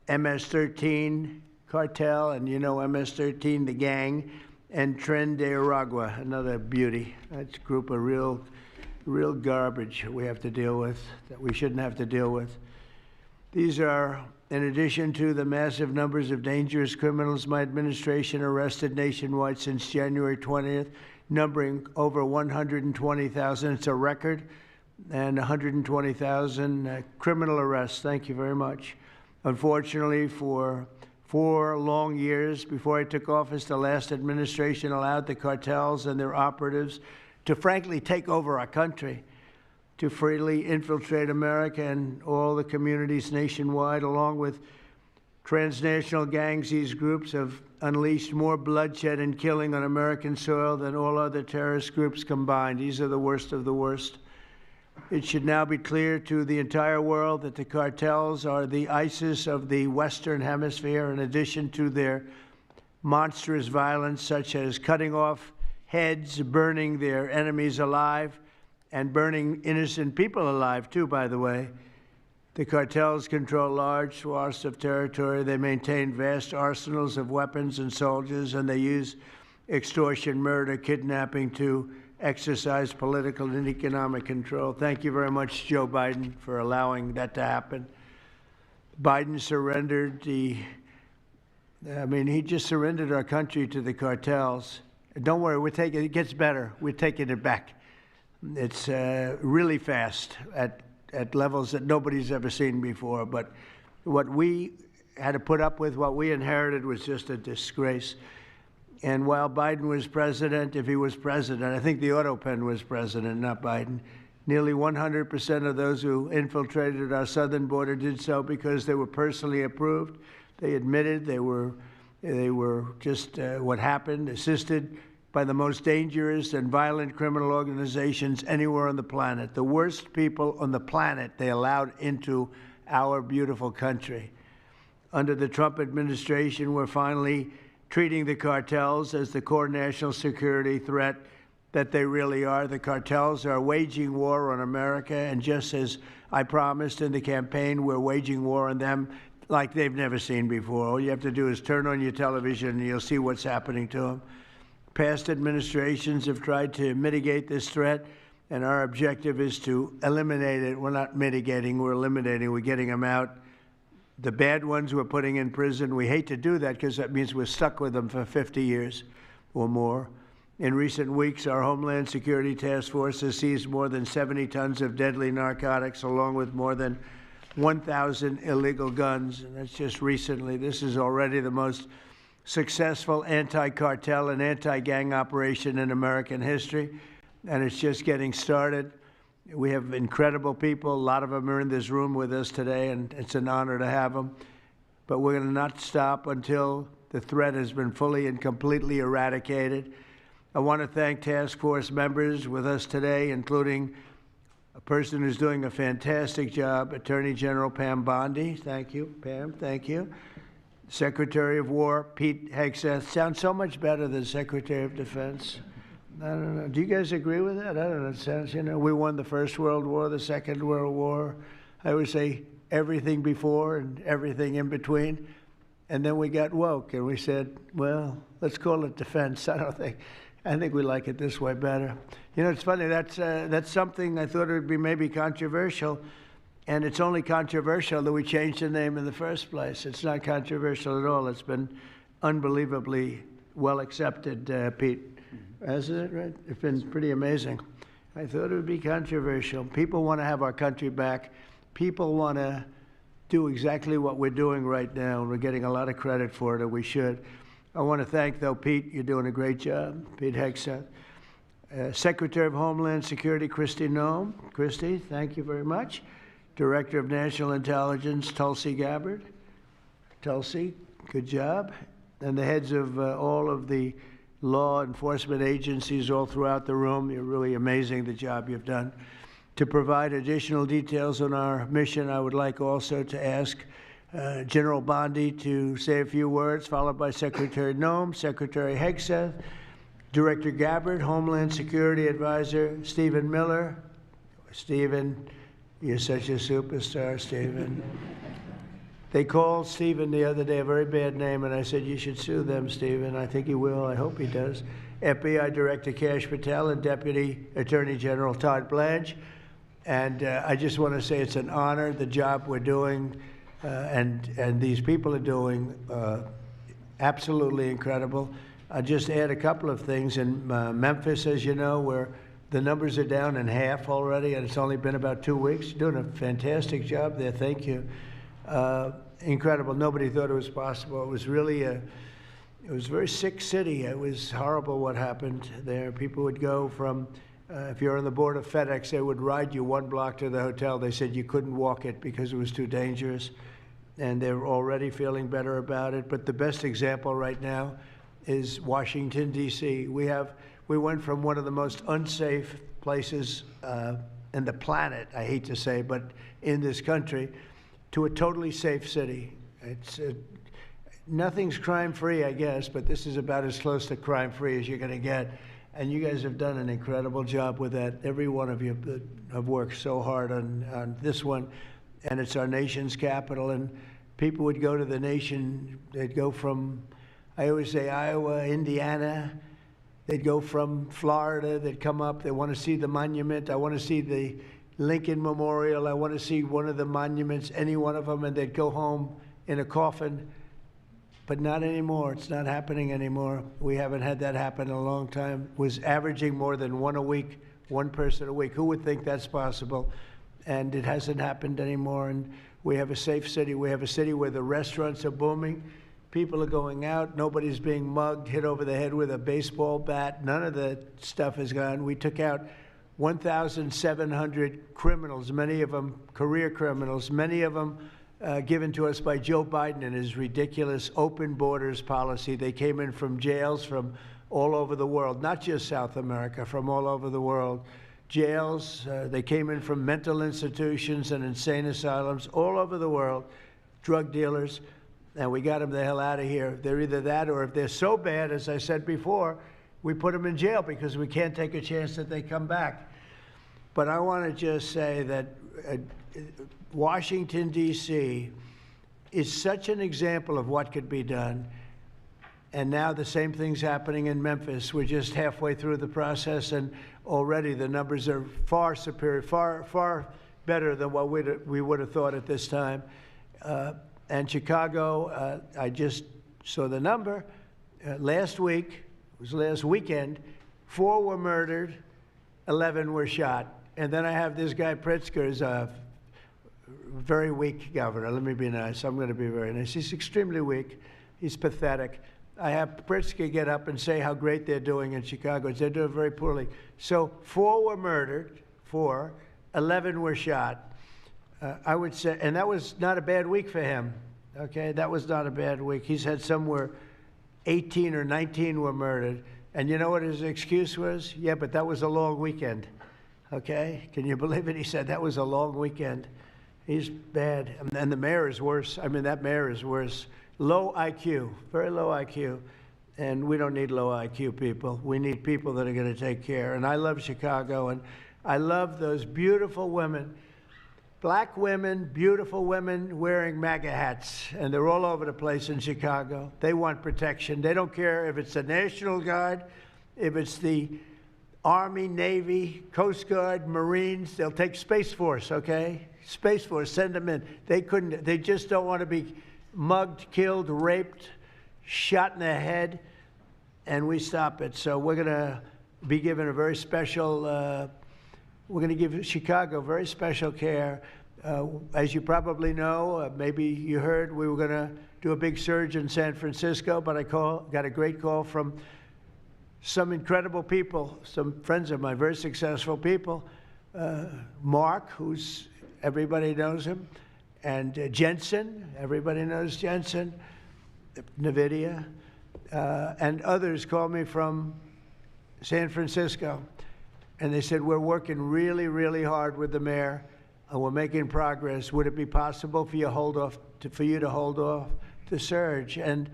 MS-13 Cartel, and you know MS-13, the gang, and Tren de Aragua, another beauty. That's a group of real garbage we have to deal with, that we shouldn't have to deal with. These are, in addition to the massive numbers of dangerous criminals my administration arrested nationwide since January 20th, numbering over 120,000. It's a record, and 120,000 criminal arrests. Thank you very much. Unfortunately, for 4 long years before I took office, the last administration allowed the cartels and their operatives to frankly take over our country, to freely infiltrate America and all the communities nationwide. Along with transnational gangs, these groups have unleashed more bloodshed and killing on American soil than all other terrorist groups combined. These are the worst of the worst. It should now be clear to the entire world that the cartels are the ISIS of the Western Hemisphere, in addition to their monstrous violence, such as cutting off heads, burning their enemies alive, and burning innocent people alive, too, by the way. The cartels control large swaths of territory. They maintain vast arsenals of weapons and soldiers, and they use extortion, murder, kidnapping to exercise political and economic control. Thank you very much, Joe Biden, for allowing that to happen. Biden surrendered he just surrendered our country to the cartels. Don't worry, it gets better. We're taking it back. It's really fast at levels that nobody's ever seen before. But what we had to put up with, what we inherited, was just a disgrace. And while Biden was president, if he was president, I think the Autopen was president, not Biden, nearly 100% of those who infiltrated our southern border did so because they were personally approved. They admitted they were just what happened, assisted by the most dangerous and violent criminal organizations anywhere on the planet. The worst people on the planet they allowed into our beautiful country. Under the Trump administration, we're finally treating the cartels as the core national security threat that they really are. The cartels are waging war on America, and just as I promised in the campaign, we're waging war on them. like they've never seen before. All you have to do is turn on your television and you'll see what's happening to them. Past administrations have tried to mitigate this threat, and our objective is to eliminate it. We're not mitigating, we're eliminating, we're getting them out. The bad ones we're putting in prison. We hate to do that because that means we're stuck with them for 50 years or more. In recent weeks, our Homeland Security Task Force has seized more than 70 tons of deadly narcotics, along with more than 1,000 illegal guns, and that's just recently. This is already the most successful anti-cartel and anti-gang operation in American history, and it's just getting started. We have incredible people. A lot of them are in this room with us today, and it's an honor to have them. But we're going to not stop until the threat has been fully and completely eradicated. I want to thank task force members with us today, including a person who's doing a fantastic job, Attorney General Pam Bondi. Thank you, Pam. Thank you. Secretary of War Pete Hegseth. Sounds so much better than Secretary of Defense. I don't know. Do you guys agree with that? I don't know. It sounds, you know, we won the First World War, the Second World War. I would say everything before and everything in between. And then we got woke and we said, well, let's call it defense. I think we like it this way better. You know, it's funny, that's something I thought it would be maybe controversial, and it's only controversial that we changed the name in the first place. It's not controversial at all. It's been unbelievably well accepted, Pete. Hasn't it, right? It's been pretty amazing. I thought it would be controversial. People want to have our country back. People want to do exactly what we're doing right now, and we're getting a lot of credit for it, and we should. I want to thank, though, Pete. You're doing a great job. Pete Hegseth. Secretary of Homeland Security, Kristi Noem. Kristi, thank you very much. Director of National Intelligence, Tulsi Gabbard. Tulsi, good job. And the heads of all of the law enforcement agencies all throughout the room. You're really amazing, the job you've done. To provide additional details on our mission, I would like also to ask General Bondi to say a few words, followed by Secretary Noem, Secretary Hegseth, Director Gabbard, Homeland Security Advisor Stephen Miller. Stephen, you're such a superstar, Stephen. They called Stephen the other day a very bad name, and I said, you should sue them, Stephen. I think he will. I hope he does. FBI Director Kash Patel and Deputy Attorney General Todd Blanche. And I just want to say it's an honor, the job we're doing, and these people are doing absolutely incredible. I'll just add a couple of things. In Memphis, as you know, where the numbers are down in half already, and it's only been about 2 weeks. You're doing a fantastic job there. Thank you. Incredible. Nobody thought it was possible. It was really it was a very sick city. It was horrible what happened there. People would go from, if you're on the board of FedEx, they would ride you 1 block to the hotel. They said you couldn't walk it because it was too dangerous. And they're already feeling better about it. But the best example right now is Washington, D.C. We went from one of the most unsafe places in the planet, I hate to say, but in this country, to a totally safe city. It's nothing's crime-free, I guess, but this is about as close to crime-free as you're going to get. And you guys have done an incredible job with that. Every one of you have worked so hard on this one, and it's our nation's capital. And people would go to the nation, they'd go from, I always say, Iowa, Indiana. They'd go from Florida, they'd come up, they want to see the monument. I want to see the Lincoln Memorial. I want to see one of the monuments, any one of them, and they'd go home in a coffin. But not anymore. It's not happening anymore. We haven't had that happen in a long time. It was averaging more than one a week, one person a week. Who would think that's possible? And it hasn't happened anymore. And we have a safe city. We have a city where the restaurants are booming. People are going out. Nobody's being mugged, hit over the head with a baseball bat. None of the stuff is gone. We took out 1,700 criminals, many of them career criminals, many of them given to us by Joe Biden and his ridiculous open borders policy. They came in from jails from all over the world, not just South America, from all over the world. Jails, they came in from mental institutions and insane asylums all over the world, drug dealers, and we got them the hell out of here. They're either that, or if they're so bad, as I said before, we put them in jail because we can't take a chance that they come back. But I want to just say that Washington, D.C., is such an example of what could be done. And now the same thing's happening in Memphis. We're just halfway through the process, and already the numbers are far superior, far better than what we would have thought at this time. And Chicago, I just saw the number. Last week, it was last weekend, 4 were murdered, 11 were shot. And then I have this guy Pritzker, is a very weak governor. Let me be nice. I'm going to be very nice. He's extremely weak. He's pathetic. I have Pritzker get up and say how great they're doing in Chicago. They're doing very poorly. So 4 were murdered, 4, 11 were shot. I would say, and that was not a bad week for him. Okay, that was not a bad week. He's had somewhere 18 or 19 were murdered. And you know what his excuse was? Yeah, but that was a long weekend. Okay, can you believe it? He said that was a long weekend. He's bad. And the mayor is worse. I mean, that mayor is worse. Low IQ, very low IQ. And we don't need low IQ people. We need people that are going to take care. And I love Chicago, and I love those beautiful women, black women, beautiful women wearing MAGA hats. And they're all over the place in Chicago. They want protection. They don't care if it's the National Guard, if it's the Army, Navy, Coast Guard, Marines. They'll take Space Force, okay? Space Force, send them in. They just don't want to be mugged, killed, raped, shot in the head, and we stop it. So we're going to be given a very special, we're going to give Chicago very special care. As you probably know, maybe you heard, we were going to do a big surge in San Francisco, but I got a great call from some incredible people, some friends of mine, very successful people. Mark, everybody knows him, and Jensen, everybody knows Jensen, NVIDIA, and others called me from San Francisco, and they said, we're working really, really hard with the mayor, and we're making progress. Would it be possible for you to hold off the surge? And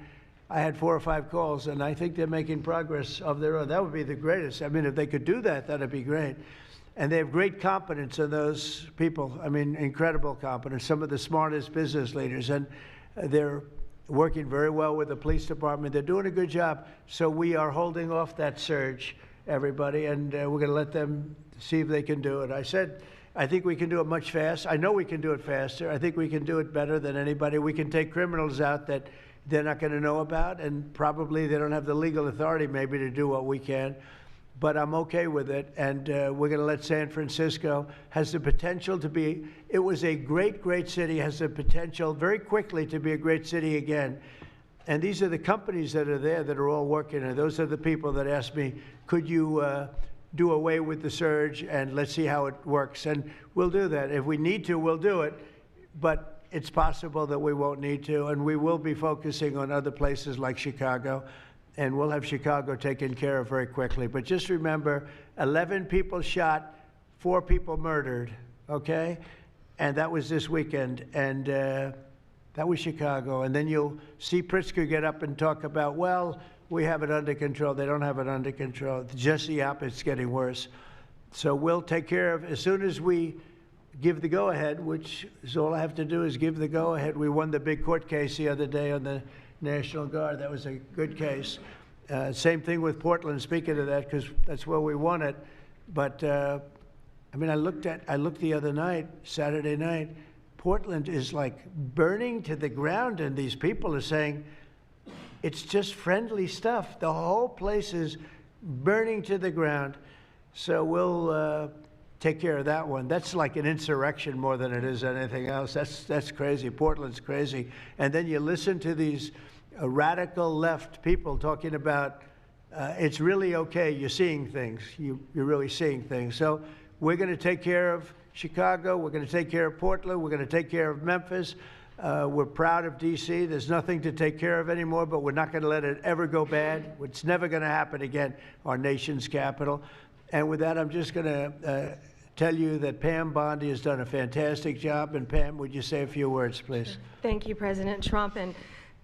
I had 4 or 5 calls, and I think they're making progress of their own. That would be the greatest. I mean, if they could do that, that'd be great. And they have great competence in those people. I mean, incredible competence, some of the smartest business leaders. And they're working very well with the police department. They're doing a good job. So we are holding off that surge, everybody, and we're going to let them see if they can do it. I said, I think we can do it much faster. I know we can do it faster. I think we can do it better than anybody. We can take criminals out that they're not going to know about, and probably they don't have the legal authority maybe to do what we can. But I'm okay with it, and we're going to let San Francisco, has the potential to be, it was a great, great city, has the potential very quickly to be a great city again. And these are the companies that are there that are all working, and those are the people that asked me, could you do away with the surge, and let's see how it works. And we'll do that. If we need to, we'll do it. But it's possible that we won't need to, and we will be focusing on other places like Chicago. And we'll have Chicago taken care of very quickly. But just remember, 11 people shot, 4 people murdered, okay? And that was this weekend, and that was Chicago. And then you'll see Pritzker get up and talk about, well, we have it under control. They don't have it under control. Just the opposite, it's getting worse. So we'll take care of, as soon as we give the go-ahead, which is all I have to do is give the go-ahead. We won the big court case the other day on the National Guard. That was a good case. Same thing with Portland, speaking of that, because that's where we won it. But, I mean, I looked the other night, Saturday night, Portland is like burning to the ground, and these people are saying, it's just friendly stuff. The whole place is burning to the ground. So we'll take care of that one. That's like an insurrection more than it is anything else. That's crazy. Portland's crazy. And then you listen to these radical left people talking about it's really okay. You're seeing things. You're really seeing things. So we're going to take care of Chicago. We're going to take care of Portland. We're going to take care of Memphis. We're proud of D.C. There's nothing to take care of anymore, but we're not going to let it ever go bad. It's never going to happen again, our nation's capital. And with that, I'm just going to tell you that Pam Bondi has done a fantastic job. And Pam, would you say a few words, please? Thank you, President Trump, and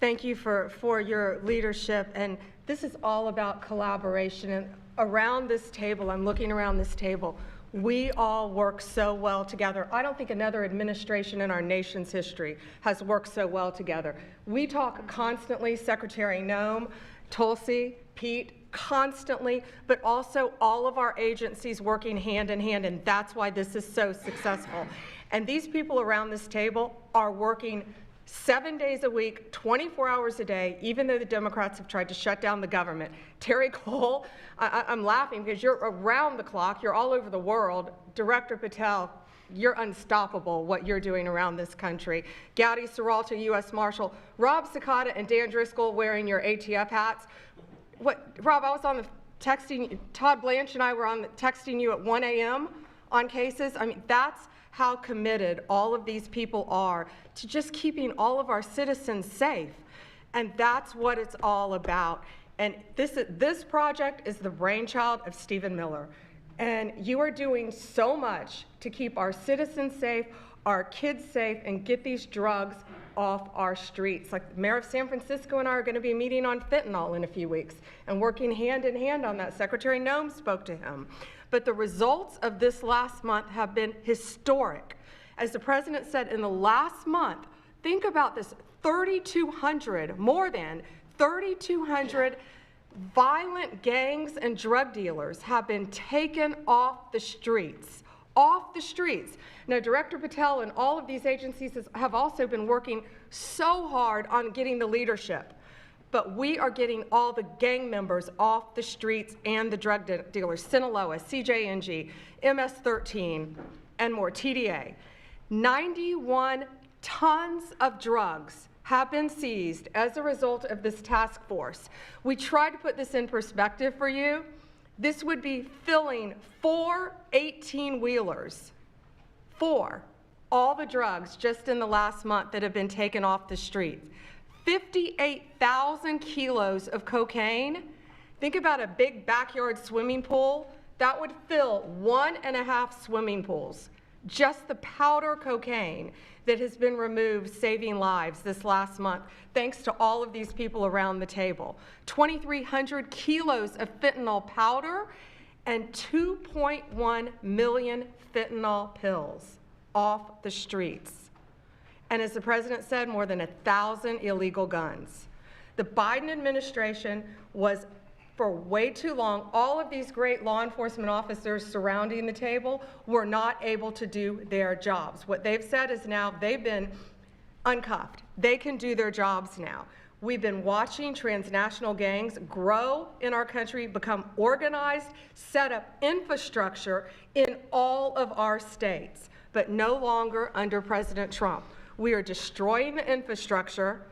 thank you for your leadership. And this is all about collaboration. And around this table, I'm looking around this table, We all work so well together. I don't think another administration in our nation's history has worked so well together. We talk constantly, Secretary Noem, Tulsi, Pete, constantly, but also all of our agencies working hand in hand, and that's why this is so successful. And these people around this table are working 7 days a week, 24 hours a day, even though the Democrats have tried to shut down the government. Terry Cole, I'm laughing because you're around the clock, you're all over the world. Director Patel, you're unstoppable what you're doing around this country. Gowdy Serralta, U.S. Marshal, Rob Sakata and Dan Driscoll wearing your ATF hats. Rob, I was on the texting, Todd Blanche and I were on the texting you at 1 a.m. on cases. I mean, that's how committed all of these people are to just keeping all of our citizens safe. And that's what it's all about. And this project is the brainchild of Stephen Miller. And you are doing so much to keep our citizens safe, our kids safe, and get these drugs off our streets. Like the mayor of San Francisco and I are going to be meeting on fentanyl in a few weeks and working hand in hand on that. Secretary Noem spoke to him. But the results of this last month have been historic. As the president said, in the last month, think about this, 3,200, more than 3,200 violent gangs and drug dealers have been taken off the streets. Off the streets. Now, Director Patel and all of these agencies have also been working so hard on getting the leadership. But we are getting all the gang members off the streets and the drug dealers, Sinaloa, CJNG, MS-13, and more, TDA. 91 tons of drugs have been seized as a result of this task force. We tried to put this in perspective for you. This would be filling 4 18-wheelers, all the drugs just in the last month that have been taken off the streets. 58,000 kilos of cocaine. Think about a big backyard swimming pool. That would fill 1.5 swimming pools. Just the powder cocaine that has been removed, saving lives this last month, thanks to all of these people around the table. 2,300 kilos of fentanyl powder and 2.1 million fentanyl pills off the streets. And as the president said, more than 1,000 illegal guns. The Biden administration was, for way too long, all of these great law enforcement officers surrounding the table were not able to do their jobs. What they've said is now they've been uncuffed. They can do their jobs now. We've been watching transnational gangs grow in our country, become organized, set up infrastructure in all of our states, but no longer under President Trump. We are destroying the infrastructure,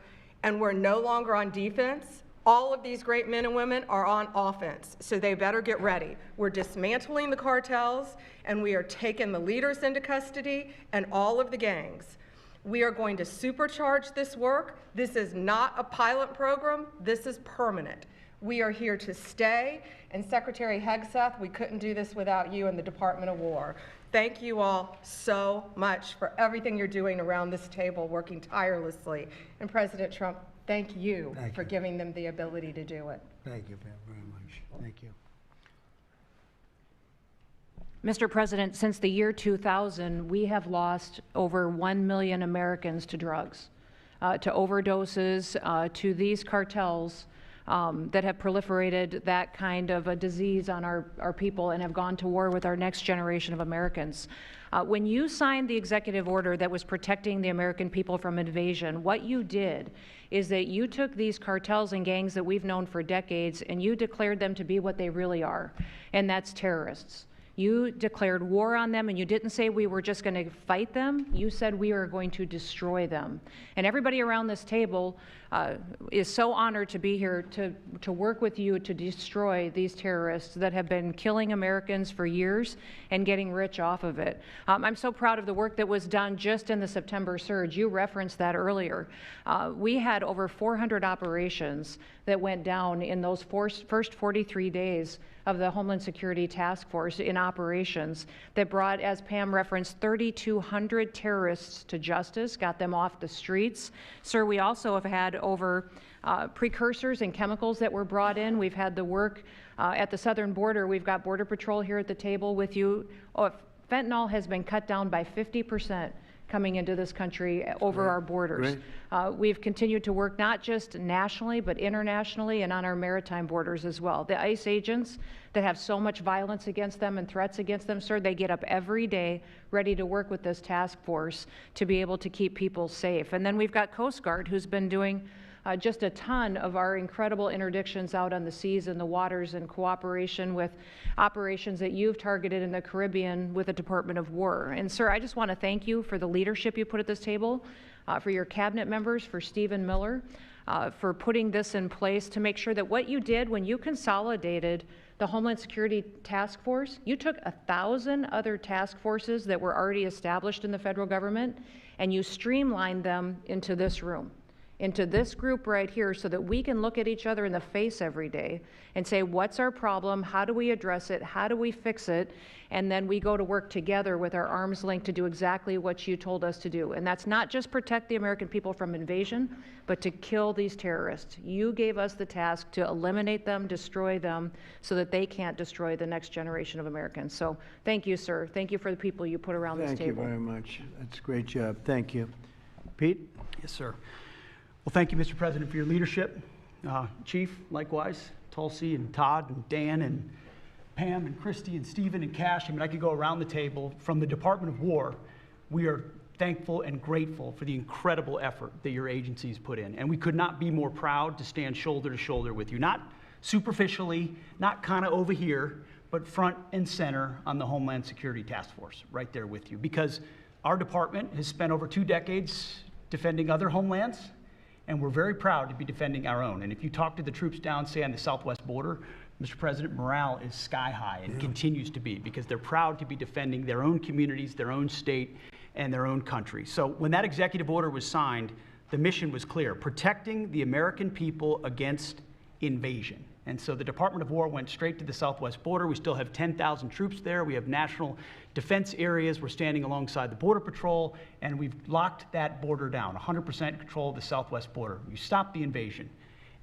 and we're no longer on defense. All of these great men and women are on offense, so they better get ready. We're dismantling the cartels, and we are taking the leaders into custody and all of the gangs. We are going to supercharge this work. This is not a pilot program. This is permanent. We are here to stay. And Secretary Hegseth, we couldn't do this without you and the Department of War. Thank you all so much for everything you're doing around this table, working tirelessly. And President Trump, thank you for giving them the ability to do it. Thank you very much. Thank you. Mr. President, since the year 2000, we have lost over 1 million Americans to drugs, to overdoses, to these cartels that have proliferated that kind of a disease on our people and have gone to war with our next generation of Americans. When you signed the executive order that was protecting the American people from invasion, what you did is that you took these cartels and gangs that we've known for decades and you declared them to be what they really are, and that's terrorists. You declared war on them, and you didn't say we were just going to fight them. You said we are going to destroy them. And everybody around this table is so honored to be here to work with you to destroy these terrorists that have been killing Americans for years and getting rich off of it. I'm so proud of the work that was done just in the September surge. You referenced that earlier. We had over 400 operations that went down in those first 43 days of the Homeland Security Task Force in operations that brought, as Pam referenced, 3,200 terrorists to justice, got them off the streets. Sir, we also have had over precursors and chemicals that were brought in. We've had the work at the southern border. We've got Border Patrol here at the table with you. Fentanyl has been cut down by 50% coming into this country over our borders. We've continued to work not just nationally, but internationally and on our maritime borders as well. The ICE agents that have so much violence against them and threats against them, sir, they get up every day ready to work with this task force to be able to keep people safe. And then we've got Coast Guard, who's been doing just a ton of our incredible interdictions out on the seas and the waters in cooperation with operations that you've targeted in the Caribbean with the Department of War. And sir, I just want to thank you for the leadership you put at this table, for your cabinet members, for Stephen Miller, for putting this in place to make sure that what you did when you consolidated the Homeland Security Task Force, you took 1,000 other task forces that were already established in the federal government and you streamlined them into this room, into this group right here, so that we can look at each other in the face every day and say, what's our problem? How do we address it? How do we fix it? And then we go to work together with our arms linked to do exactly what you told us to do. And that's not just protect the American people from invasion, but to kill these terrorists. You gave us the task to eliminate them, destroy them, so that they can't destroy the next generation of Americans. So thank you, sir. Thank you for the people you put around this table. Thank you very much. That's a great job. Thank you. Pete? Yes, sir. Well, thank you, Mr. President, for your leadership. Chief, likewise, Tulsi and Todd and Dan and Pam and Christy and Stephen and Cash. I mean, I could go around the table. From the Department of War, we are thankful and grateful for the incredible effort that your agencies put in. And we could not be more proud to stand shoulder to shoulder with you, not superficially, not kind of over here, but front and center on the Homeland Security Task Force, right there with you. Because our department has spent over 2 decades defending other homelands, and we're very proud to be defending our own. And if you talk to the troops down, say, on the southwest border, Mr. President, morale is sky high and continues to be, because they're proud to be defending their own communities, their own state, and their own country. So when that executive order was signed, the mission was clear: protecting the American people against invasion. And so the Department of War went straight to the southwest border. We still have 10,000 troops there. We have national defense areas. We're standing alongside the Border Patrol, and we've locked that border down, 100% control of the southwest border. You stopped the invasion.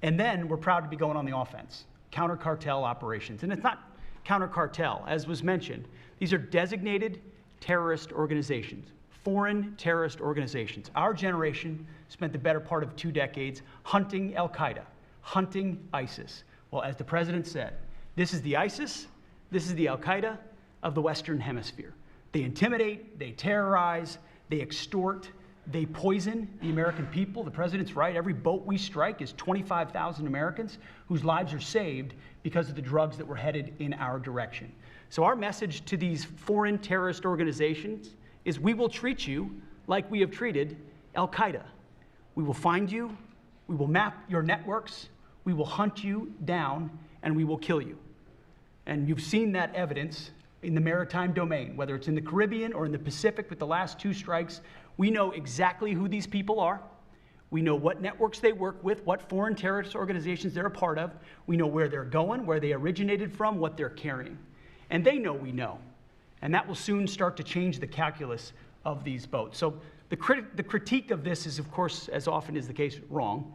And then we're proud to be going on the offense, counter-cartel operations. And it's not counter-cartel, as was mentioned. These are designated terrorist organizations, foreign terrorist organizations. Our generation spent the better part of 2 decades hunting Al-Qaeda, hunting ISIS. Well, as the president said, this is the ISIS, this is the Al-Qaeda of the Western Hemisphere. They intimidate, they terrorize, they extort, they poison the American people. The president's right. Every boat we strike is 25,000 Americans whose lives are saved because of the drugs that were headed in our direction. So our message to these foreign terrorist organizations is: we will treat you like we have treated Al-Qaeda. We will find you, we will map your networks, we will hunt you down, and we will kill you. And you've seen that evidence in the maritime domain, whether it's in the Caribbean or in the Pacific with the last 2 strikes. We know exactly who these people are. We know what networks they work with, what foreign terrorist organizations they're a part of. We know where they're going, where they originated from, what they're carrying. And they know we know. And that will soon start to change the calculus of these boats. So the critique of this is, of course, as often is the case, wrong.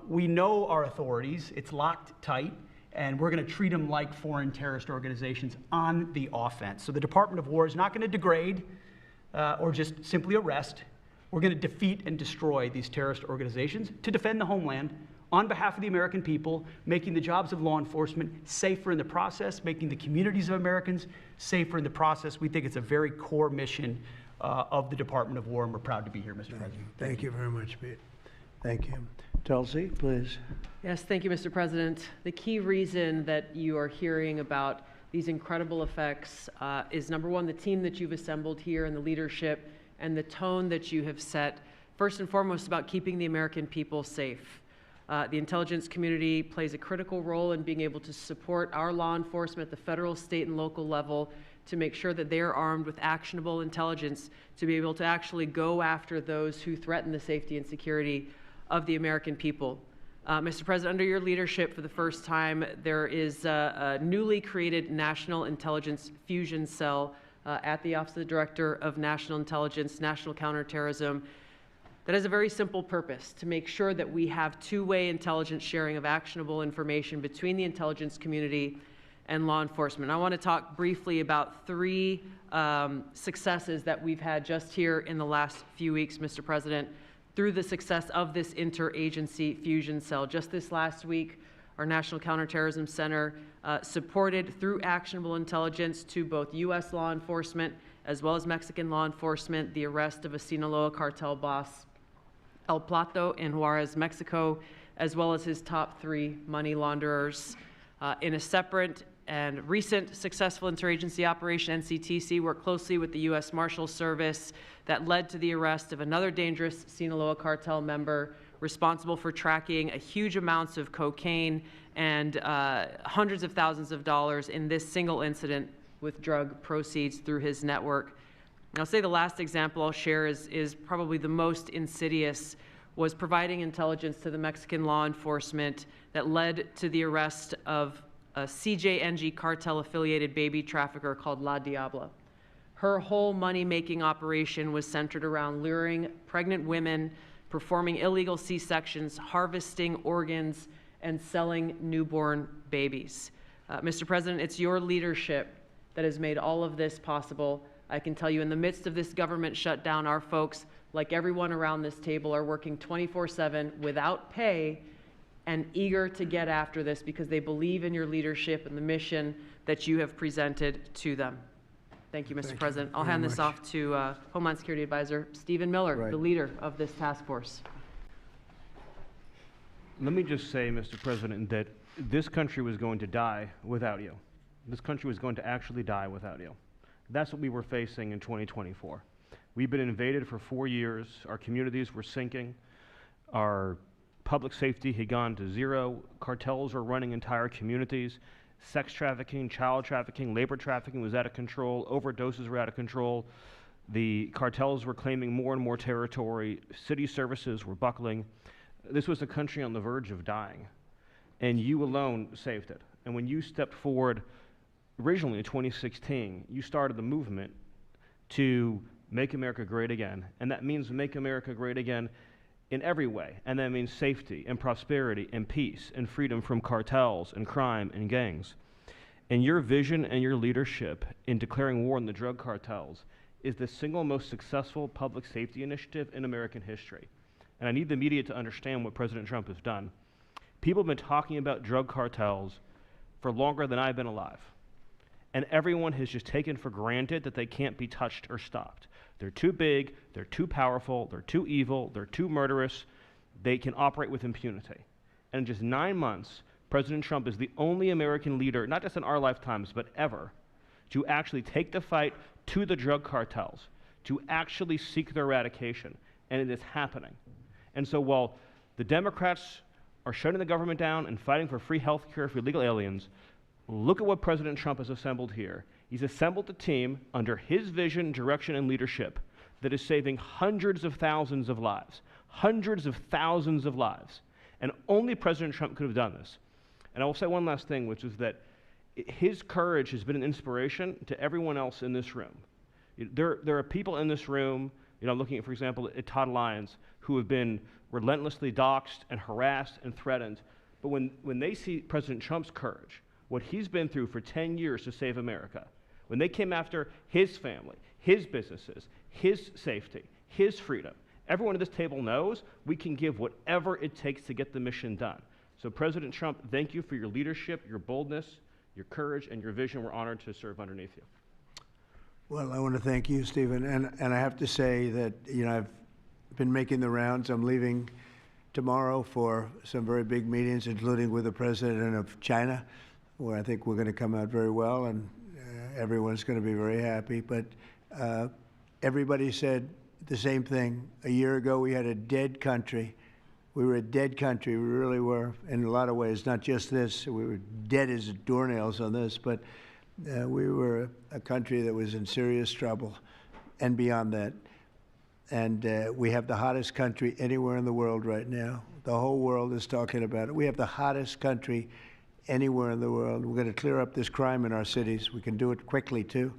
We know our authorities. It's locked tight, and we're going to treat them like foreign terrorist organizations on the offense. So the Department of War is not going to degrade or just simply arrest. We're going to defeat and destroy these terrorist organizations to defend the homeland on behalf of the American people, making the jobs of law enforcement safer in the process, making the communities of Americans safer in the process. We think it's a very core mission of the Department of War, and we're proud to be here, Mr. President. Thank you very much, Pete. Thank you. Tulsi, please. Yes, thank you, Mr. President. The key reason that you are hearing about these incredible effects is, number one, the team that you've assembled here and the leadership and the tone that you have set, first and foremost, about keeping the American people safe. The intelligence community plays a critical role in being able to support our law enforcement at the federal, state, and local level to make sure that they are armed with actionable intelligence to be able to actually go after those who threaten the safety and security of the American people. Mr. President, under your leadership, for the first time, there is a newly created National Intelligence Fusion Cell at the Office of the Director of National Intelligence, National Counterterrorism, that has a very simple purpose: to make sure that we have two-way intelligence sharing of actionable information between the intelligence community and law enforcement. I want to talk briefly about three successes that we've had just here in the last few weeks, Mr. President, through the success of this interagency fusion cell. Just this last week, our National Counterterrorism Center supported, through actionable intelligence to both U.S. law enforcement as well as Mexican law enforcement, the arrest of a Sinaloa cartel boss, El Plato, in Juarez, Mexico, as well as his top 3 money launderers. In a separate and recent successful interagency operation, NCTC worked closely with the U.S. Marshals Service that led to the arrest of another dangerous Sinaloa cartel member responsible for tracking a huge amounts of cocaine and hundreds of thousands of dollars in this single incident with drug proceeds through his network. And I'll say the last example I'll share is probably the most insidious, was providing intelligence to the Mexican law enforcement that led to the arrest of a CJNG cartel-affiliated baby trafficker called La Diabla. Her whole money-making operation was centered around luring pregnant women, performing illegal C-sections, harvesting organs, and selling newborn babies. Mr. President, it's your leadership that has made all of this possible. I can tell you, in the midst of this government shutdown, our folks, like everyone around this table, are working 24/7 without pay and eager to get after this because they believe in your leadership and the mission that you have presented to them. Thank you, Mr. President. I'll hand this off to Homeland Security Advisor Stephen Miller, the leader of this task force. Let me just say, Mr. President, that this country was going to die without you. This country was going to actually die without you. That's what we were facing in 2024. We've been invaded for 4 years. Our communities were sinking. Our public safety had gone to zero. Cartels were running entire communities. Sex trafficking, child trafficking, labor trafficking was out of control. Overdoses were out of control. The cartels were claiming more and more territory. City services were buckling. This was a country on the verge of dying, and you alone saved it. And when you stepped forward originally in 2016, you started the movement to make America great again, and that means make America great again in every way, and that means safety and prosperity and peace and freedom from cartels and crime and gangs. And your vision and your leadership in declaring war on the drug cartels is the single most successful public safety initiative in American history. And I need the media to understand what President Trump has done. People have been talking about drug cartels for longer than I've been alive. And everyone has just taken for granted that they can't be touched or stopped. They're too big, they're too powerful, they're too evil, they're too murderous. They can operate with impunity. And in just 9 months, President Trump is the only American leader, not just in our lifetimes, but ever, to actually take the fight to the drug cartels, to actually seek their eradication. And it is happening. And so while the Democrats are shutting the government down and fighting for free health care for illegal aliens, look at what President Trump has assembled here. He's assembled a team under his vision, direction, and leadership that is saving hundreds of thousands of lives. Hundreds of thousands of lives. And only President Trump could have done this. And I will say one last thing, which is that his courage has been an inspiration to everyone else in this room. There are people in this room, looking at, for example, at Todd Lyons, who have been relentlessly doxxed and harassed and threatened. But when they see President Trump's courage, what he's been through for 10 years to save America, when they came after his family, his businesses, his safety, his freedom, everyone at this table knows we can give whatever it takes to get the mission done. So President Trump, thank you for your leadership, your boldness, your courage, and your vision. We're honored to serve underneath you. Well, I want to thank you, Stephen. And I have to say that, I've been making the rounds. I'm leaving tomorrow for some very big meetings, including with the president of China, where I think we're going to come out very well, and everyone's going to be very happy. But everybody said the same thing. A year ago, we had a dead country. We were a dead country. We really were, in a lot of ways, not just this. We were dead as doornails on this, but we were a country that was in serious trouble and beyond that. And we have the hottest country anywhere in the world right now. The whole world is talking about it. We have the hottest country anywhere in the world. We're going to clear up this crime in our cities. We can do it quickly, too.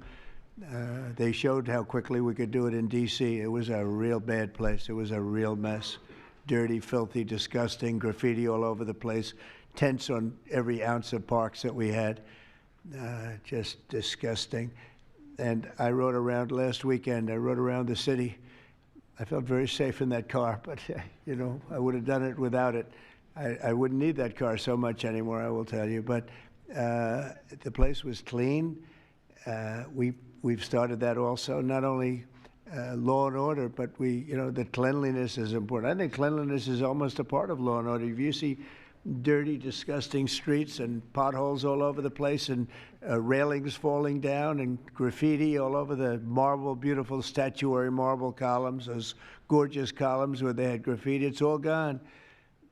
They showed how quickly we could do it in D.C. It was a real bad place. It was a real mess. Dirty, filthy, disgusting, graffiti all over the place, tents on every ounce of parks that we had. Just disgusting. And I rode around last weekend. I rode around the city. I felt very safe in that car, but, you know, I would have done it without it. I wouldn't need that car so much anymore, I will tell you. But the place was clean. We've started that also, not only law and order, but the cleanliness is important. I think cleanliness is almost a part of law and order. If you see dirty, disgusting streets and potholes all over the place and railings falling down and graffiti all over the marble, beautiful statuary marble columns, those gorgeous columns where they had graffiti, it's all gone.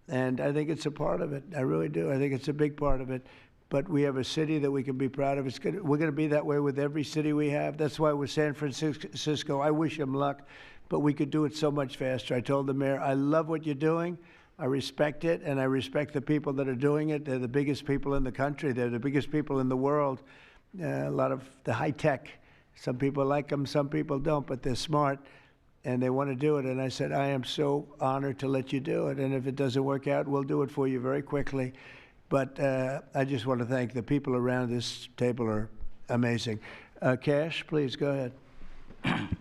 And I think it's a part of it. I really do. I think it's a big part of it. But we have a city that we can be proud of. We're going to be that way with every city we have. That's why with San Francisco, I wish them luck, but we could do it so much faster. I told the mayor, I love what you're doing. I respect it, and I respect the people that are doing it. They're the biggest people in the country. They're the biggest people in the world. A lot of the high tech. Some people like them, some people don't, but they're smart, and they want to do it. And I said, I am so honored to let you do it, and if it doesn't work out, we'll do it for you very quickly. But I just want to thank the people around this table are amazing. Cash, please go ahead.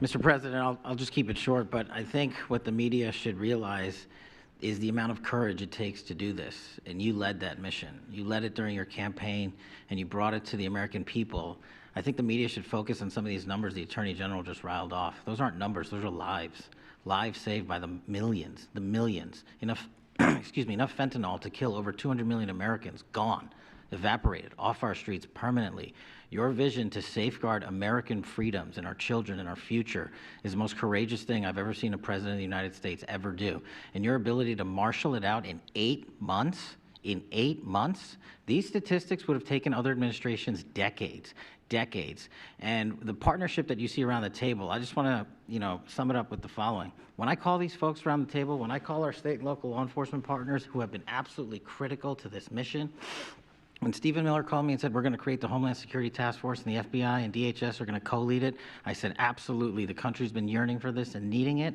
Mr. President, I'll just keep it short, but I think what the media should realize is the amount of courage it takes to do this. And you led that mission. You led it during your campaign, and you brought it to the American people. I think the media should focus on some of these numbers the Attorney General just riled off. Those aren't numbers, those are lives. Lives saved by the millions. Enough enough fentanyl to kill over 200 million Americans, gone, evaporated off our streets permanently. Your vision to safeguard American freedoms and our children and our future is the most courageous thing I've ever seen a president of the United States ever do. And your ability to marshal it out in 8 months, these statistics would have taken other administrations decades. And the partnership that you see around the table, I just want to, sum it up with the following. When I call these folks around the table, when I call our state and local law enforcement partners who have been absolutely critical to this mission, when Stephen Miller called me and said, we're going to create the Homeland Security Task Force and the FBI and DHS are going to co-lead it, I said, absolutely. The country's been yearning for this and needing it.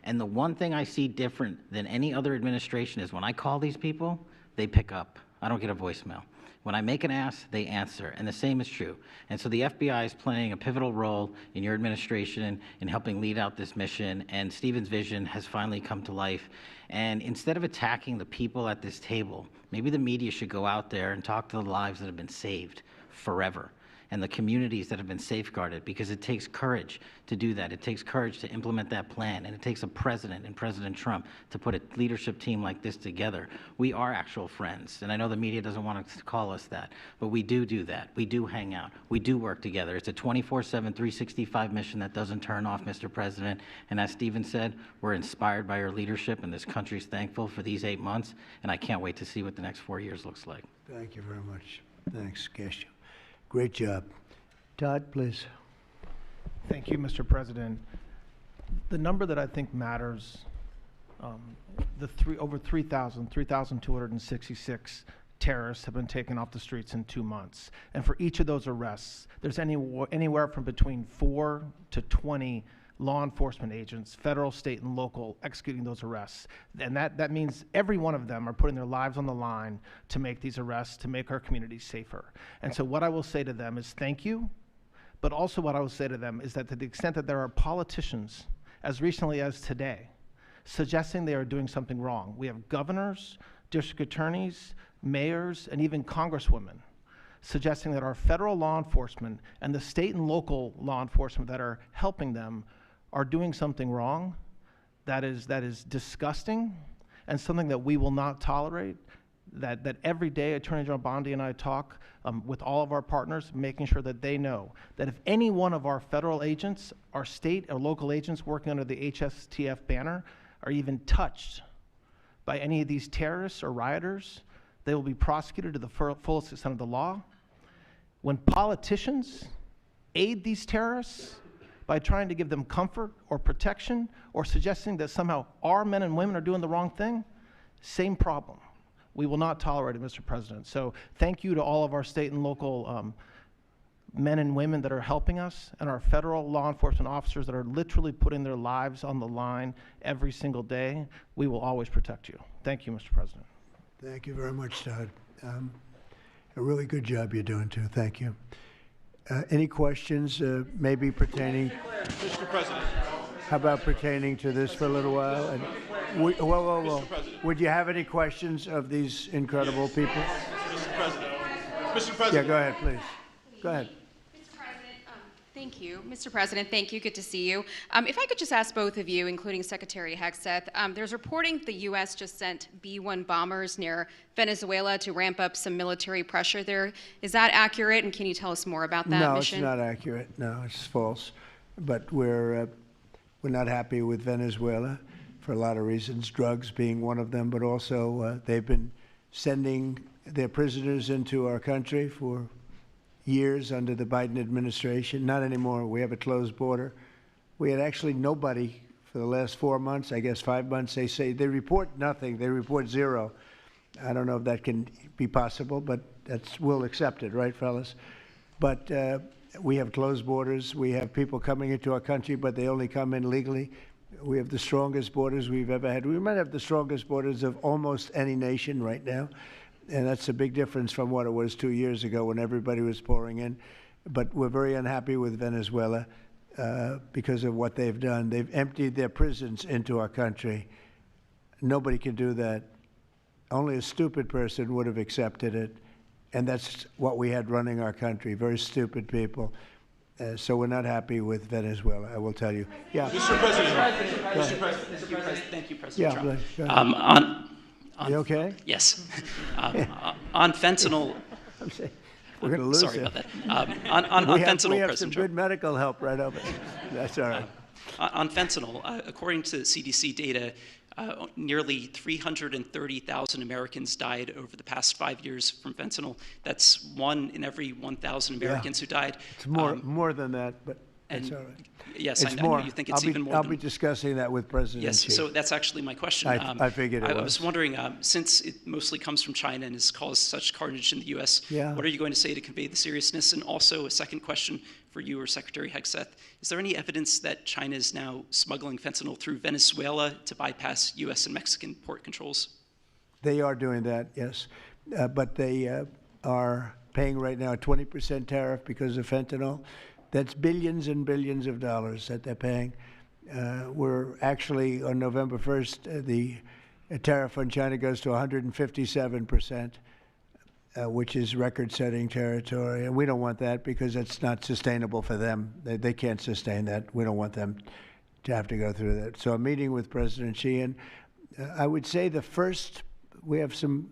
And the one thing I see different than any other administration is when I call these people, they pick up. I don't get a voicemail. When I make an ask, they answer, and the same is true. And so the FBI is playing a pivotal role in your administration in helping lead out this mission, and Stephen's vision has finally come to life. And instead of attacking the people at this table, maybe the media should go out there and talk to the lives that have been saved forever and the communities that have been safeguarded, because it takes courage to do that. It takes courage to implement that plan, and it takes a president and President Trump to put a leadership team like this together. We are actual friends, and I know the media doesn't want to call us that, but we do that. We do hang out. We do work together. It's a 24/7, 365 mission that doesn't turn off, Mr. President, and as Stephen said, we're inspired by your leadership, and this country's thankful for these 8 months, and I can't wait to see what the next 4 years looks like. Thank you very much. Thanks, Cash. Great job. Todd, please. Thank you, Mr. President. The number that I think matters, over 3,266 terrorists have been taken off the streets in 2 months. And for each of those arrests, there's anywhere from between 4 to 20 law enforcement agents, federal, state, and local, executing those arrests. And that means every one of them are putting their lives on the line to make these arrests, to make our communities safer. And so what I will say to them is thank you, but also what I will say to them is that to the extent that there are politicians, as recently as today, suggesting they are doing something wrong. We have governors, district attorneys, mayors, and even congresswomen suggesting that our federal law enforcement and the state and local law enforcement that are helping them are doing something wrong. That is disgusting and something that we will not tolerate. That every day Attorney General Bondi and I talk with all of our partners, making sure that they know that if any one of our federal agents, our state or local agents working under the HSTF banner are even touched by any of these terrorists or rioters, they will be prosecuted to the fullest extent of the law. When politicians aid these terrorists by trying to give them comfort or protection or suggesting that somehow our men and women are doing the wrong thing, Same problem. We will not tolerate it, Mr. President. So thank you to all of our state and local men and women that are helping us, and our federal law enforcement officers that are literally putting their lives on the line every single day. We will always protect you. Thank you, Mr. President. Thank you very much, Todd. A really good job you're doing, too. Thank you. Any questions, maybe pertaining? Mr. President. How about pertaining to this for a little while? And whoa. Would you have any questions of these incredible people? Mr. President. Mr. President. Yeah, go ahead, please. Go ahead. Thank you. Mr. President, thank you. Good to see you. If I could just ask both of you, including Secretary Hegseth, there's reporting the U.S. just sent B-1 bombers near Venezuela to ramp up some military pressure there. Is that accurate, and can you tell us more about that mission? No, it's not accurate. No, it's false. But we're not happy with Venezuela for a lot of reasons, drugs being one of them, but also they've been sending their prisoners into our country for years under the Biden administration. Not anymore. We have a closed border. We had actually nobody for the last 4 months, I guess 5 months. They report nothing. They report zero. I don't know if that can be possible, but we'll accept it, right, fellas? But we have closed borders. We have people coming into our country, but they only come in legally. We have the strongest borders we've ever had. We might have the strongest borders of almost any nation right now. And that's a big difference from what it was 2 years ago when everybody was pouring in. But we're very unhappy with Venezuela because of what they've done. They've emptied their prisons into our country. Nobody can do that. Only a stupid person would have accepted it. And that's what we had running our country, very stupid people. So we're not happy with Venezuela, I will tell you. Yeah. Mr. President, thank you, President Trump. Yeah, you okay? Yes. On fentanyl. We're going to lose Sorry it. about that. On fentanyl, we have President some Trump. good medical help right over there. That's all right. On fentanyl, according to CDC data, nearly 330,000 Americans died over the past 5 years from fentanyl. That's 1 in every 1,000 Americans who died. It's more than that, but that's all right. Yes, It's I know more. you think it's even more. I'll be discussing that with President Yes, Xi. so that's actually my question. I figured it I was. was wondering, since it mostly comes from China and has caused such carnage in the U.S., Yeah. what are you going to say to convey the seriousness? And also a second question for you or Secretary Hegseth. Is there any evidence that China is now smuggling fentanyl through Venezuela to bypass U.S. and Mexican port controls? They are doing that, yes. But they are paying right now a 20% tariff because of fentanyl. That's billions and billions of dollars that they're paying. We're actually, on November 1st, the tariff on China goes to 157%, which is record-setting territory. And we don't want that because it's not sustainable for them. They can't sustain that. We don't want them to have to go through that. So I'm meeting with President Xi, and I would say we have some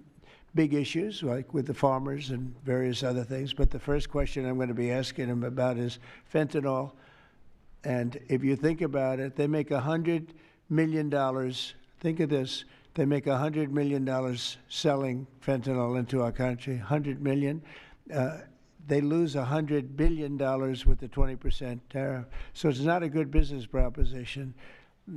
big issues, like with the farmers and various other things. But the first question I'm going to be asking him about is fentanyl. And if you think about it, they make $100 million. Think of this. They make $100 million selling fentanyl into our country, $100 million. They lose $100 billion with the 20% tariff. So it's not a good business proposition.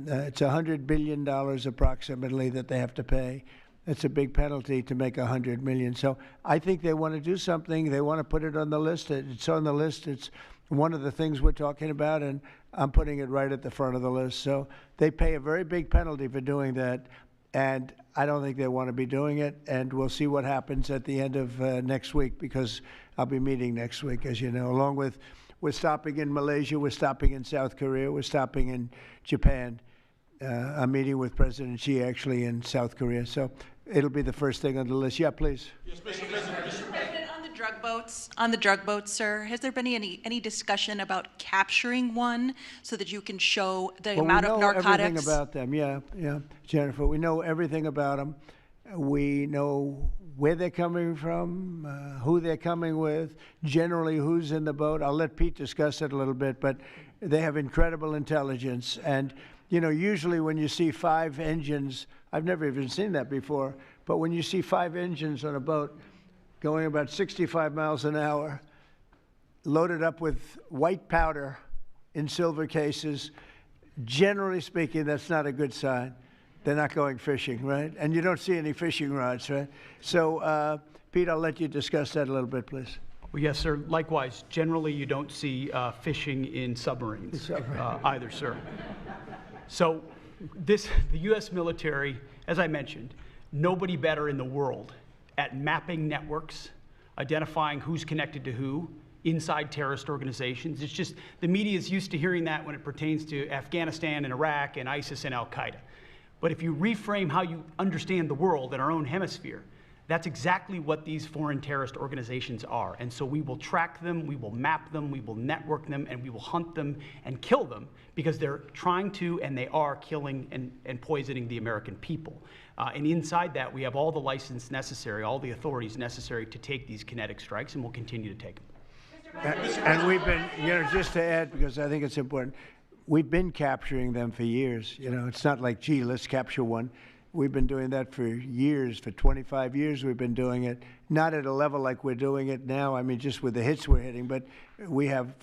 It's $100 billion approximately that they have to pay. It's a big penalty to make $100 million. So I think they want to do something. They want to put it on the list. It's on the list. It's one of the things we're talking about, and I'm putting it right at the front of the list. So they pay a very big penalty for doing that, and I don't think they want to be doing it. And we'll see what happens at the end of next week, because I'll be meeting next week, as you know, along with we're stopping in Malaysia, we're stopping in South Korea, we're stopping in Japan. I'm meeting with President Xi actually in South Korea. So it'll be the first thing on the list. Yeah, please. Yes, Mr. President. On the drug boats, sir, has there been any discussion about capturing one so that you can show the amount of narcotics? We know everything about them. Yeah, Jennifer. We know everything about them. We know where they're coming from, who they're coming with, generally who's in the boat. I'll let Pete discuss it a little bit, but they have incredible intelligence. And usually when you see 5 engines, I've never even seen that before, but when you see 5 engines on a boat going about 65 miles an hour, loaded up with white powder in silver cases, generally speaking, that's not a good sign. They're not going fishing, right? And you don't see any fishing rods, right? So, Pete, I'll let you discuss that a little bit, please. Well, yes, sir. Likewise, generally you don't see fishing in submarines either, sir. So the U.S. military, as I mentioned, nobody better in the world at mapping networks, identifying who's connected to who inside terrorist organizations. It's just the media is used to hearing that when it pertains to Afghanistan and Iraq and ISIS and Al-Qaeda. But if you reframe how you understand the world in our own hemisphere, that's exactly what these foreign terrorist organizations are. And so we will track them, we will map them, we will network them, and we will hunt them and kill them because they're trying to and they are killing and poisoning the American people. And inside that, we have all the license necessary, all the authorities necessary to take these kinetic strikes, and we'll continue to take them. And we've been, just to add, because I think it's important, we've been capturing them for years. It's not like, gee, let's capture one. We've been doing that for years. For 25 years, we've been doing it. Not at a level like we're doing it now. I mean, just with the hits we're hitting, but we have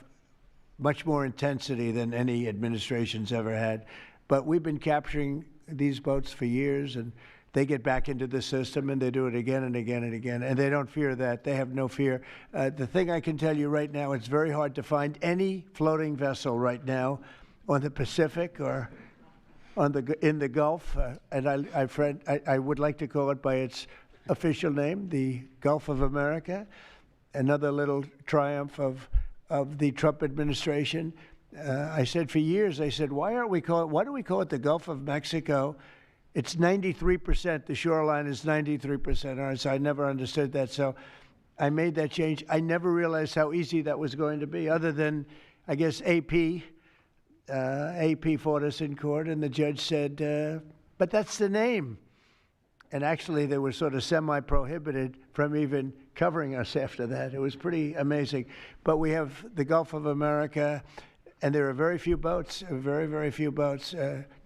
much more intensity than any administration's ever had. But we've been capturing these boats for years, and they get back into the system, and they do it again and again and again, and they don't fear that. They have no fear. The thing I can tell you right now, it's very hard to find any floating vessel right now on the Pacific or in the Gulf, and I would like to call it by its official name, the Gulf of America, another little triumph of the Trump administration. I said for years, why do we call it the Gulf of Mexico? It's 93%, the shoreline is 93%. All right, so I never understood that, so I made that change. I never realized how easy that was going to be, other than, I guess, AP fought us in court, and the judge said, but that's the name. And actually, they were sort of semi-prohibited from even covering us after that. It was pretty amazing. But we have the Gulf of America, and there are very few boats, very, very few boats,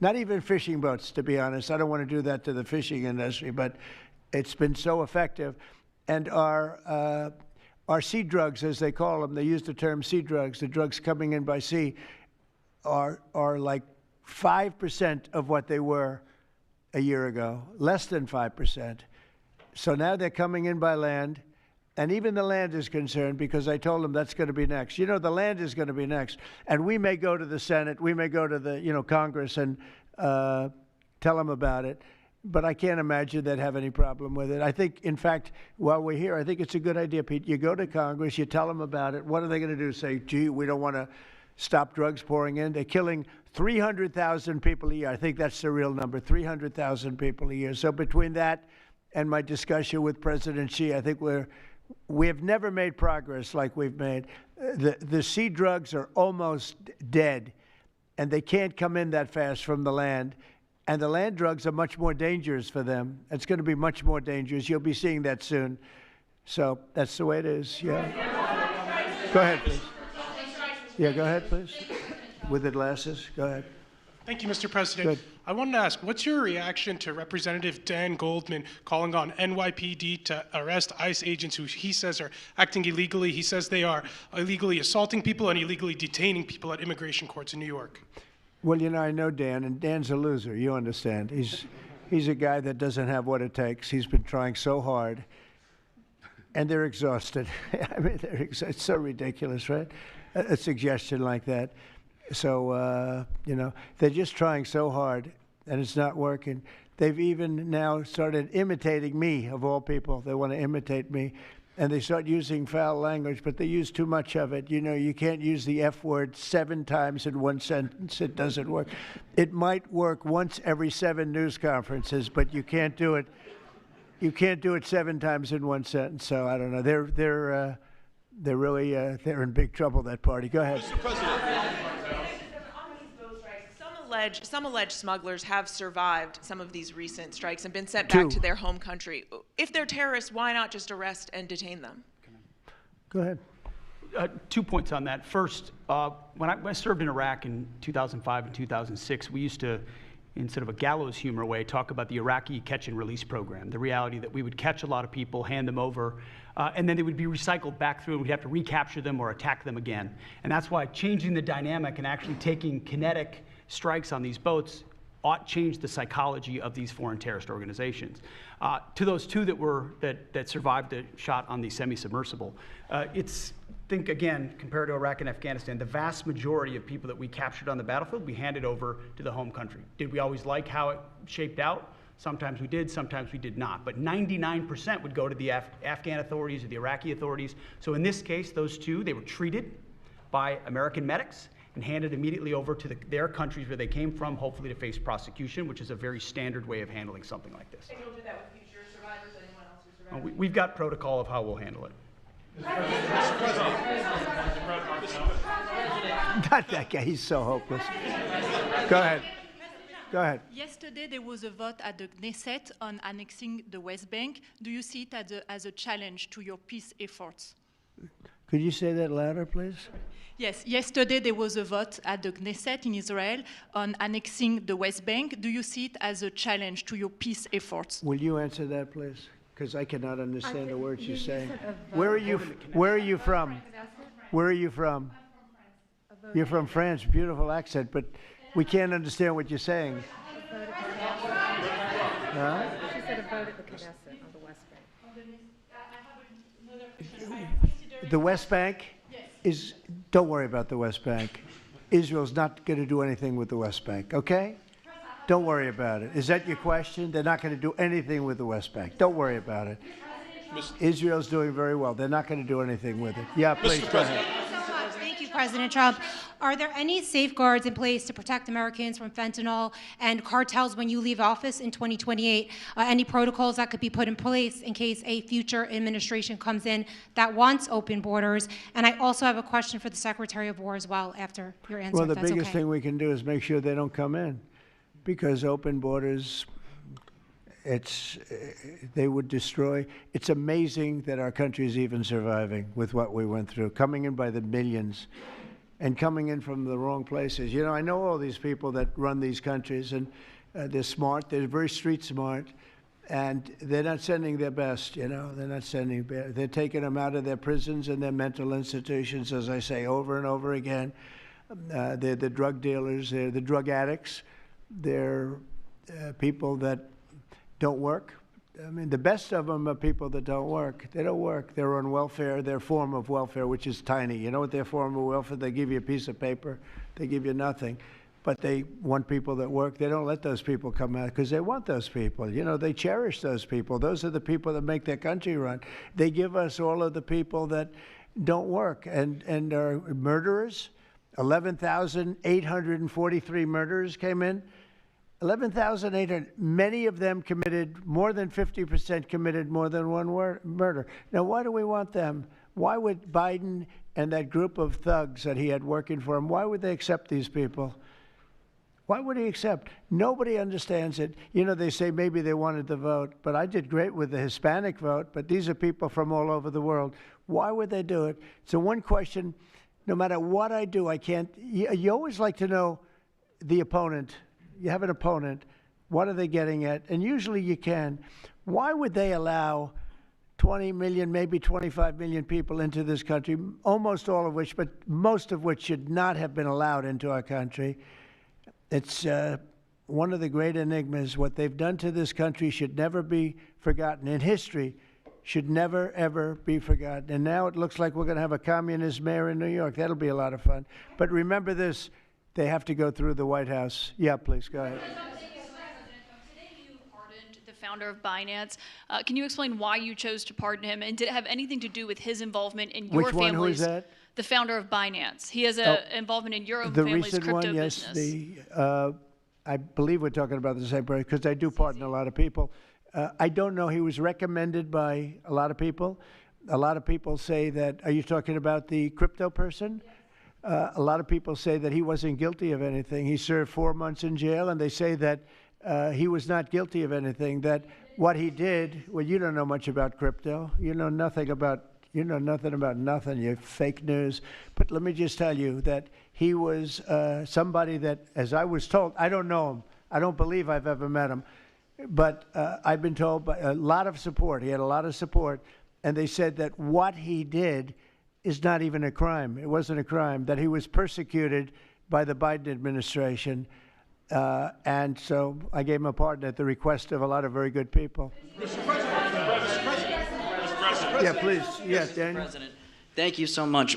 not even fishing boats, to be honest. I don't want to do that to the fishing industry, but it's been so effective. And our sea drugs, as they call them, they use the term sea drugs, the drugs coming in by sea, are like 5% of what they were a year ago, less than 5%. So now they're coming in by land, and even the land is concerned because I told them that's going to be next. The land is going to be next. And we may go to the Senate, we may go to the, Congress and tell them about it, but I can't imagine they'd have any problem with it. I think, in fact, while we're here, I think it's a good idea, Pete. You go to Congress, you tell them about it. What are they going to do? Say, gee, we don't want to stop drugs pouring in. They're killing 300,000 people a year. I think that's the real number, 300,000 people a year. So between that and my discussion with President Xi, I think we have never made progress like we've made. The sea drugs are almost dead, and they can't come in that fast from the land. And the land drugs are much more dangerous for them. It's going to be much more dangerous. You'll be seeing that soon. So that's the way it is. Yeah. Go ahead, please. Yeah, go ahead, please. With the glasses, go ahead. Thank you, Mr. President. Good. I wanted to ask, what's your reaction to Representative Dan Goldman calling on NYPD to arrest ICE agents who he says are acting illegally? He says they are illegally assaulting people and illegally detaining people at immigration courts in New York. Well, I know Dan, and Dan's a loser, you understand. He's a guy that doesn't have what it takes. He's been trying so hard, and they're exhausted. I mean, it's so ridiculous, right? A suggestion like that. So, they're just trying so hard, and it's not working. They've even now started imitating me, of all people. They want to imitate me, and they start using foul language, but they use too much of it. You can't use the F word 7 times in one sentence. It doesn't work. It might work once every 7 news conferences, but you can't do it. You can't do it 7 times in one sentence. So I don't know. They're really they're in big trouble, that party. Go ahead. Mr. President. Some alleged smugglers have survived some of these recent strikes and been sent back to their home country. If they're terrorists, why not just arrest and detain them? Go ahead. 2 points on that. First, when I served in Iraq in 2005 and 2006, we used to, in sort of a gallows humor way, talk about the Iraqi catch and release program, the reality that we would catch a lot of people, hand them over, and then they would be recycled back through, and we'd have to recapture them or attack them again. And that's why changing the dynamic and actually taking kinetic strikes on these boats ought change the psychology of these foreign terrorist organizations. To those two that survived the shot on the semi-submersible, think again, compared to Iraq and Afghanistan, the vast majority of people that we captured on the battlefield, we handed over to the home country. Did we always like how it shaped out? Sometimes we did, sometimes we did not. But 99% would go to the Afghan authorities or the Iraqi authorities. So in this case, those two, they were treated by American medics and handed immediately over to their countries where they came from, hopefully to face prosecution, which is a very standard way of handling something like this. And you'll do that with future survivors, anyone else who survived? We've got protocol of how we'll handle it. Not that guy, he's so hopeless. Go ahead. Go ahead. Yesterday, there was a vote at the Knesset on annexing the West Bank. Do you see it as a challenge to your peace efforts? Could you say that louder, please? Yes, yesterday there was a vote at the Knesset in Israel on annexing the West Bank. Do you see it as a challenge to your peace efforts? Will you answer that, please? Because I cannot understand the words you're saying. Where are you from? Where are you from? You're from France. Beautiful accent, but we can't understand what you're saying. Huh? She said a vote at the Knesset on the West Bank. The West Bank is, don't worry about the West Bank. Israel's not going to do anything with the West Bank, okay? Don't worry about it. Is that your question? They're not going to do anything with the West Bank. Don't worry about it. Israel's doing very well. They're not going to do anything with it. Yeah, please, go ahead. Thank you, President Trump. Are there any safeguards in place to protect Americans from fentanyl and cartels when you leave office in 2028? Any protocols that could be put in place in case a future administration comes in that wants open borders? And I also have a question for the Secretary of War as well after your answer. Well, the if that's biggest okay. thing we can do is make sure they don't come in, because open borders, they would destroy. It's amazing that our country is even surviving with what we went through, coming in by the millions and coming in from the wrong places. You know, I know all these people that run these countries, and they're smart. They're very street smart, and they're not sending their best, you know. They're not sending, they're taking them out of their prisons and their mental institutions, as I say over and over again. They're the drug dealers. They're the drug addicts. They're people that don't work. I mean, the best of them are people that don't work. They don't work. They're on welfare, their form of welfare, which is tiny. You know what their form of welfare? They give you a piece of paper. They give you nothing. But they want people that work. They don't let those people come out because they want those people. You know, they cherish those people. Those are the people that make their country run. They give us all of the people that don't work and are murderers. 11,843 murderers came in. 11,800, many of them committed, more than 50% committed more than one murder. Now, why do we want them? Why would Biden and that group of thugs that he had working for him, why would they accept these people? Why would he accept? Nobody understands it. You know, they say maybe they wanted the vote, but I did great with the Hispanic vote, but these are people from all over the world. Why would they do it? So one question, no matter what I do, I can't, you always like to know the opponent. You have an opponent, what are they getting at? And usually you can. Why would they allow 20 million, maybe 25 million people into this country, almost all of which, but most of which should not have been allowed into our country? It's one of the great enigmas. What they've done to this country should never be forgotten. In history, should never, ever be forgotten. And now it looks like we're going to have a communist mayor in New York. That'll be a lot of fun. But remember this. They have to go through the White House. Yeah, please, go ahead. Today you pardoned the founder of Binance. Can you explain why you chose to pardon him, and did it have anything to do with his involvement in your Which one? family's? Who is that? The founder of Binance. He has an involvement in your own The family's recent crypto one, yes. business. I believe we're talking about the same person, because I do pardon a lot of people. I don't know. He was recommended by a lot of people. A lot of people say that, are you talking about the crypto person? Yes. A lot of people say that he wasn't guilty of anything. He served 4 months in jail, and they say that he was not guilty of anything, that what he did, well, you don't know much about crypto. You know nothing about nothing. You're fake news. But let me just tell you that he was somebody that, as I was told, I don't know him. I don't believe I've ever met him. But I've been told by a lot of support. He had a lot of support. And they said that what he did is not even a crime. It wasn't a crime, that he was persecuted by the Biden administration. And so I gave him a pardon at the request of a lot of very good people. Mr. President. Yeah, please. Yes, Mr. Daniel. President, thank you so much.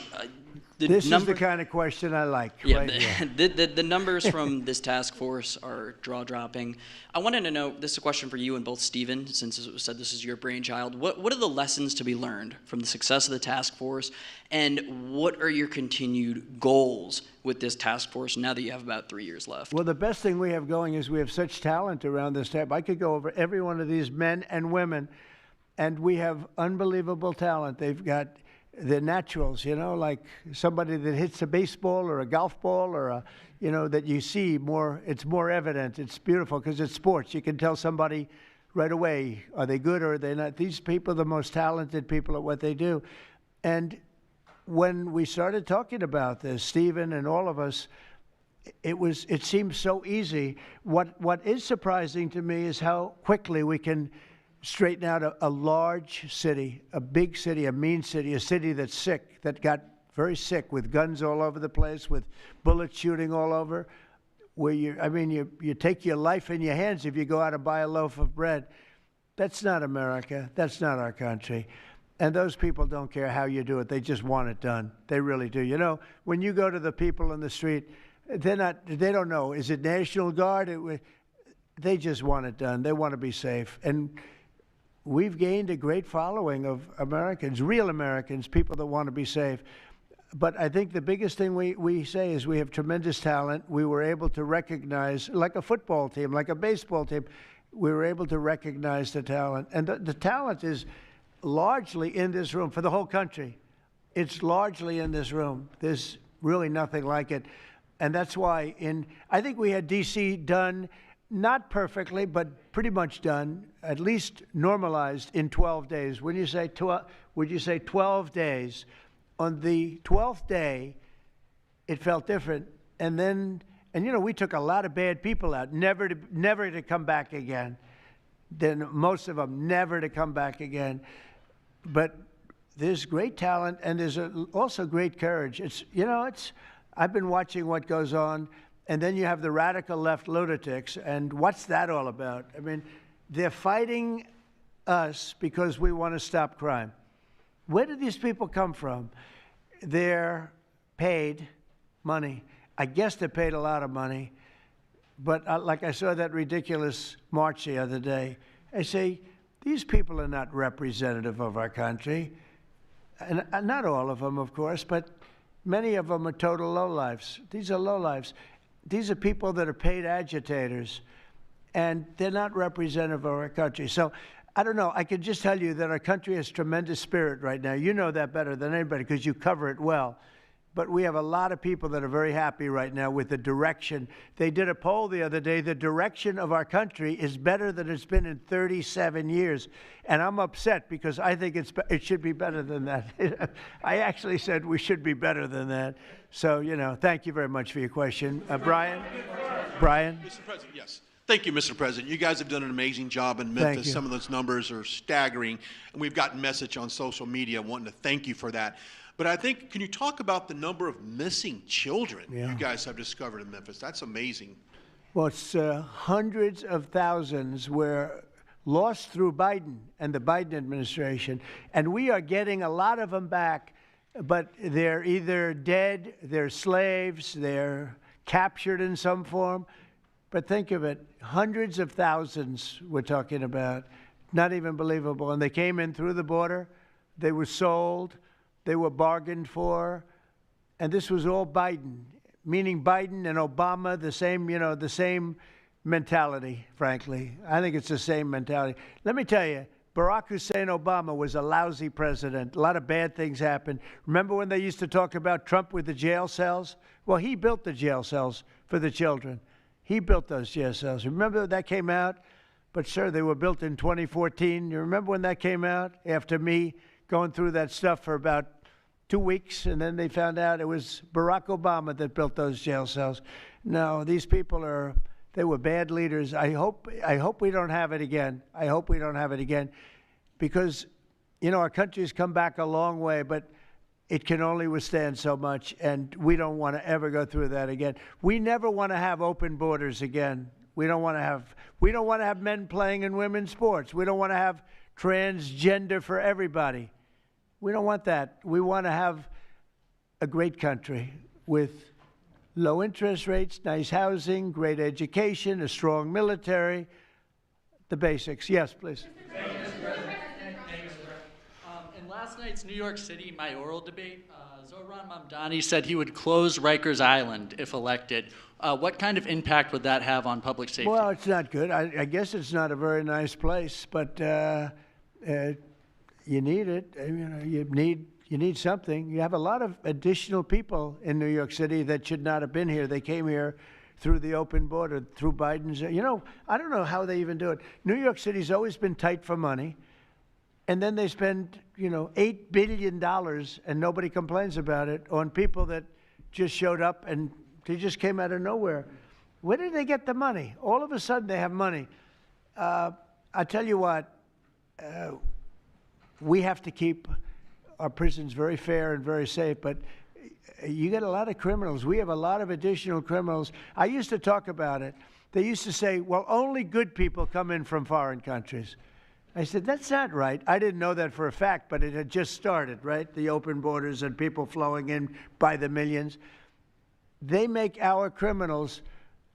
This is the kind of question I like. Yeah, right here. the numbers from this task force are jaw-dropping. I wanted to know, this is a question for you and both Stephen, since it was said this is your brainchild. What are the lessons to be learned from the success of the task force, and what are your continued goals with this task force now that you have about 3 years left? Well, the best thing we have going is we have such talent around this table. I could go over every one of these men and women, and we have unbelievable talent. They've got the naturals, you know, like somebody that hits a baseball or a golf ball or a, you know, that you see more, it's more evident. It's beautiful because it's sports. You can tell somebody right away, are they good or are they not? These people are the most talented people at what they do. And when we started talking about this, Stephen and all of us, it seems so easy. What is surprising to me is how quickly we can straighten out a large city, a big city, a mean city, a city that's sick, that got very sick with guns all over the place, with bullets shooting all over, where you take your life in your hands if you go out and buy a loaf of bread. That's not America. That's not our country. And those people don't care how you do it. They just want it done. They really do. You know, when you go to the people in the street, they don't know. Is it National Guard? They just want it done. They want to be safe. And we've gained a great following of Americans, real Americans, people that want to be safe. But I think the biggest thing we say is we have tremendous talent. We were able to recognize, like a football team, like a baseball team, we were able to recognize the talent. And the talent is largely in this room for the whole country. It's largely in this room. There's really nothing like it. And that's why I think we had D.C. done, not perfectly, but pretty much done, at least normalized in 12 days. Would you say 12 days? On the 12th day, it felt different. And you know, we took a lot of bad people out, never to come back again. Then most of them never to come back again. But there's great talent, and there's also great courage. I've been watching what goes on. And then you have the radical left lunatics, and what's that all about? I mean, they're fighting us because we want to stop crime. Where do these people come from? They're paid money. I guess they're paid a lot of money. But like I saw that ridiculous march the other day, I say, these people are not representative of our country. And not all of them, of course, but many of them are total lowlifes. These are lowlifes. These are people that are paid agitators, and they're not representative of our country. So I don't know. I can just tell you that our country has tremendous spirit right now. You know that better than anybody because you cover it well. But we have a lot of people that are very happy right now with the direction. They did a poll the other day. The direction of our country is better than it's been in 37 years. And I'm upset because I think it should be better than that. I actually said we should be better than that. So, you know, thank you very much for your question. Brian? Mr. President, yes. Thank you, Mr. President. You guys have done an amazing job in Memphis. Some of those numbers are staggering. And we've gotten message on social media wanting to thank you for that. But I think, can you talk about the number of missing children you guys have discovered in Memphis? That's amazing. Well, it's hundreds of thousands were lost through Biden and the Biden administration. And we are getting a lot of them back, but they're either dead, they're slaves, they're captured in some form. But think of it, hundreds of thousands we're talking about. Not even believable. And they came in through the border. They were sold. They were bargained for, and this was all Biden, meaning Biden and Obama, the same mentality, frankly. I think it's the same mentality. Let me tell you, Barack Hussein Obama was a lousy president. A lot of bad things happened. Remember when they used to talk about Trump with the jail cells? Well, he built the jail cells for the children. He built those jail cells. Remember that came out? But, sir, they were built in 2014. You remember when that came out? After me going through that stuff for about 2 weeks, and then they found out it was Barack Obama that built those jail cells. No, these people they were bad leaders. I hope we don't have it again. I hope we don't have it again because, you know, our country's come back a long way, but it can only withstand so much, and we don't want to ever go through that again. We never want to have open borders again. We don't want to have men playing in women's sports. We don't want to have transgender for everybody. We don't want that. We want to have a great country with low interest rates, nice housing, great education, a strong military, the basics. Yes, please. In last night's New York City mayoral debate, Zohran Mamdani said he would close Rikers Island if elected. What kind of impact would that have on public safety? Well, it's not good. I guess it's not a very nice place, but you need it. You need something. You have a lot of additional people in New York City that should not have been here. They came here through the open border, through Biden's. I don't know how they even do it. New York City's always been tight for money, and then they spend, $8 billion, and nobody complains about it, on people that just showed up and they just came out of nowhere. Where did they get the money? All of a sudden they have money. I tell you what, we have to keep our prisons very fair and very safe, but you get a lot of criminals. We have a lot of additional criminals. I used to talk about it. They used to say, well, only good people come in from foreign countries. I said, that's not right. I didn't know that for a fact, but it had just started, right? The open borders and people flowing in by the millions. They make our criminals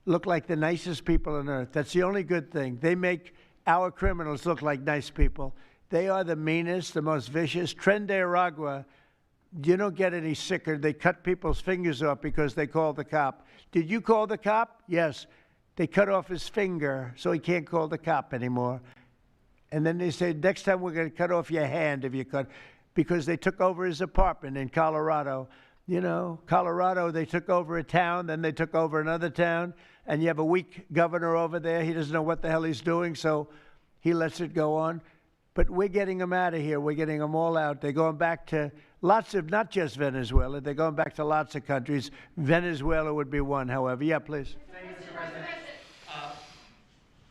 look like the nicest people on earth. That's the only good thing. They make our criminals look like nice people. They are the meanest, the most vicious. Tren de Aragua, you don't get any sicker. They cut people's fingers off because they called the cop. Did you call the cop? Yes. They cut off his finger so he can't call the cop anymore. And then they say, next time we're going to cut off your hand if you cut, because they took over his apartment in Colorado. Colorado, they took over a town, then they took over another town, and you have a weak governor over there. He doesn't know what the hell he's doing, so he lets it go on. But we're getting them out of here. We're getting them all out. They're going back to lots of, not just Venezuela, they're going back to lots of countries. Venezuela would be one, however. Yeah, please.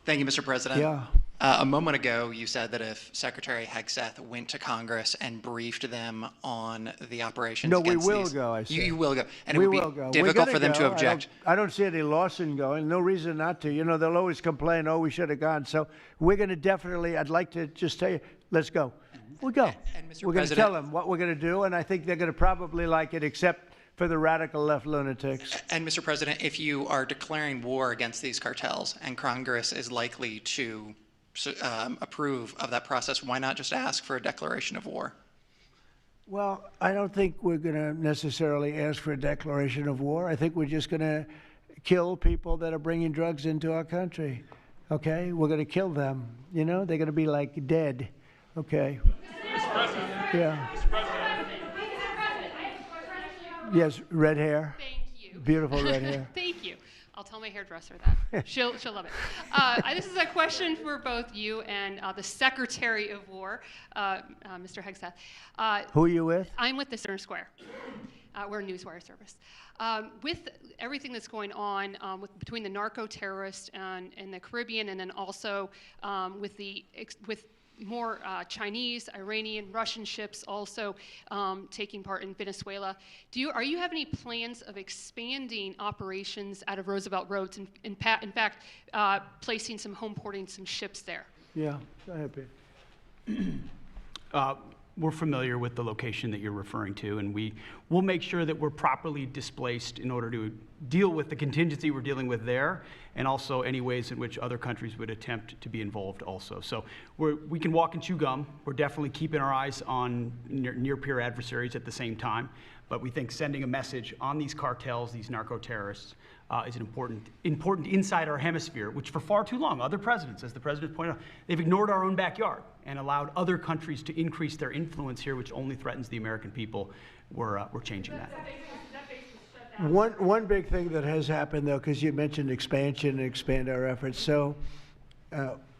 Thank you, Mr. President. Yeah. A moment ago, you said that if Secretary Hegseth went to Congress and briefed them on the operations No, we against will these, go, I said. You will go. And we it would will be go. difficult for them to object. I don't see any loss in going. No reason not to. They'll always complain, oh, we should have gone. So we're going to definitely, I'd like to just tell you, let's go. We'll go. And Mr. We're going to President, tell them what we're going to do, and I think they're going to probably like it, except for the radical left lunatics. And Mr. President, if you are declaring war against these cartels and Congress is likely to approve of that process, why not just ask for a declaration of war? Well, I don't think we're going to necessarily ask for a declaration of war. I think we're just going to kill people that are bringing drugs into our country. Okay? We're going to kill them. They're going to be like dead. Okay? Mr. President. Yeah. Mr. President. Yes, red hair. Thank you. Beautiful red hair. Thank you. I'll tell my hairdresser that. She'll love it. This is a question for both you and the Secretary of War, Mr. Hegseth. Who are you with? I'm with the Center Square. We're a newswire service. With everything that's going on between the narco-terrorists in the Caribbean, and then also with more Chinese, Iranian, Russian ships also taking part in Venezuela. Are you have any plans of expanding operations out of Roosevelt Roads, and in fact, placing home porting some ships there? Yeah, go ahead, Pete. We're familiar with the location that you're referring to, and we'll make sure that we're properly displaced in order to deal with the contingency we're dealing with there, and also any ways in which other countries would attempt to be involved also. So we can walk and chew gum. We're definitely keeping our eyes on near-peer adversaries at the same time, but we think sending a message on these cartels, these narco-terrorists, is an important inside our hemisphere, which for far too long, other presidents, as the president pointed out, they've ignored our own backyard and allowed other countries to increase their influence here, which only threatens the American people. We're changing that. One big thing that has happened, though, because you mentioned expansion and expand our efforts. So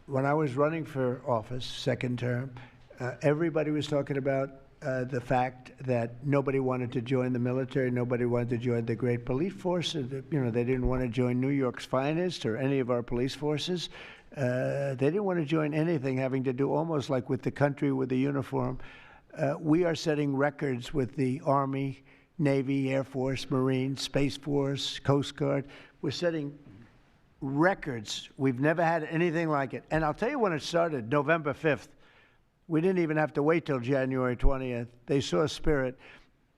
when I was running for office, second term, everybody was talking about the fact that nobody wanted to join the military, nobody wanted to join the great police force. They didn't want to join New York's finest or any of our police forces. They didn't want to join anything having to do almost like with the country with the uniform. We are setting records with the Army, Navy, Air Force, Marines, Space Force, Coast Guard. We're setting records. We've never had anything like it. And I'll tell you when it started, November 5th. We didn't even have to wait till January 20th. They saw spirit.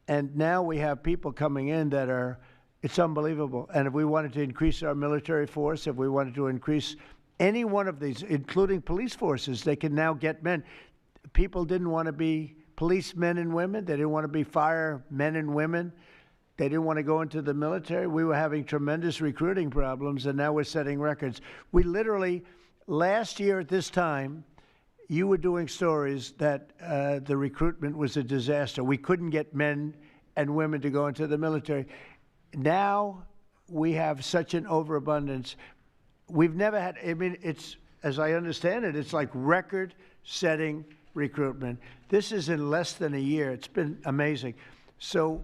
And now we have people coming in that are, it's unbelievable. And if we wanted to increase our military force, if we wanted to increase any one of these, including police forces, they can now get men. People didn't want to be policemen and women. They didn't want to be firemen and women. They didn't want to go into the military. We were having tremendous recruiting problems, and now we're setting records. We literally, last year at this time, you were doing stories that the recruitment was a disaster. We couldn't get men and women to go into the military. Now we have such an overabundance. We've never had, I mean, it's, as I understand it, it's like record-setting recruitment. This is in less than a year. It's been amazing. So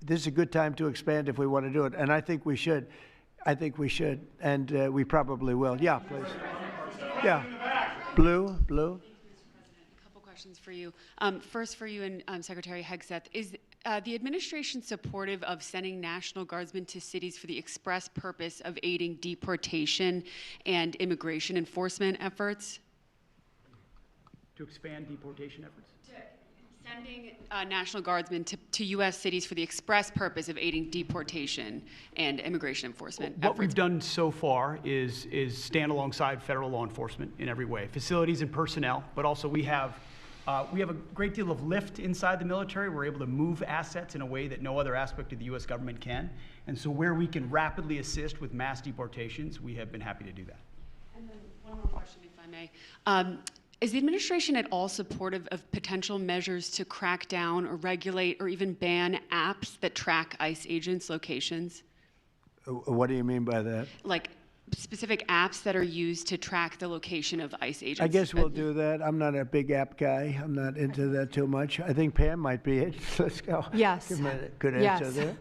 this is a good time to expand if we want to do it, and I think we should. I think we should, and we probably will. Yeah, please. Yeah. Blue. A couple questions for you. First for you and Secretary Hegseth. Is the administration supportive of sending National Guardsmen to cities for the express purpose of aiding deportation and immigration enforcement efforts? To expand deportation efforts? Sending National Guardsmen to U.S. cities for the express purpose of aiding deportation and immigration enforcement What efforts. we've done so far is stand alongside federal law enforcement in every way, facilities and personnel, but also we have a great deal of lift inside the military. We're able to move assets in a way that no other aspect of the U.S. government can. And so where we can rapidly assist with mass deportations, we have been happy to do that. And then one more question, if I may. Is the administration at all supportive of potential measures to crack down or regulate or even ban apps that track ICE agents' locations? What do you mean by that? Like specific apps that are used to track the location of ICE agents? I guess we'll do that. I'm not a big app guy. I'm not into that too much. I think Pam might be it. Let's go. Yes. Give me a good answer there.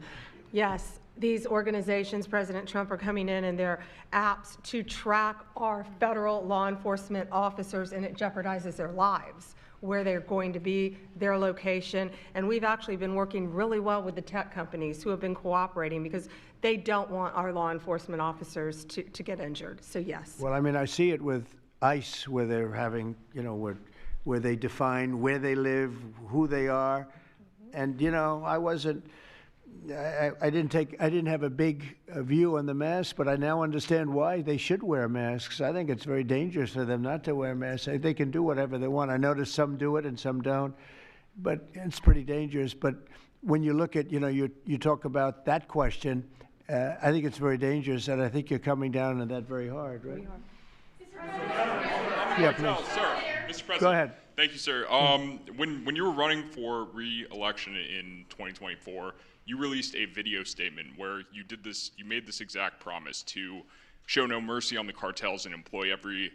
Yes. These organizations, President Trump, are coming in and their apps to track our federal law enforcement officers, and it jeopardizes their lives, where they're going to be, their location. And we've actually been working really well with the tech companies who have been cooperating because they don't want our law enforcement officers to get injured. So yes. Well, I mean, I see it with ICE, where they're having, you know, where they define where they live, who they are. And, you know, I didn't have a big view on the mask, but I now understand why they should wear masks. I think it's very dangerous for them not to wear masks. They can do whatever they want. I notice some do it and some don't, but it's pretty dangerous. But when you look at, you know, you talk about that question, I think it's very dangerous, and I think you're coming down on that very hard, right? Yeah, please. Sir, Mr. President. Go ahead. Thank you, sir. When you were running for re-election in 2024, you released a video statement where you made this exact promise to show no mercy on the cartels and employ every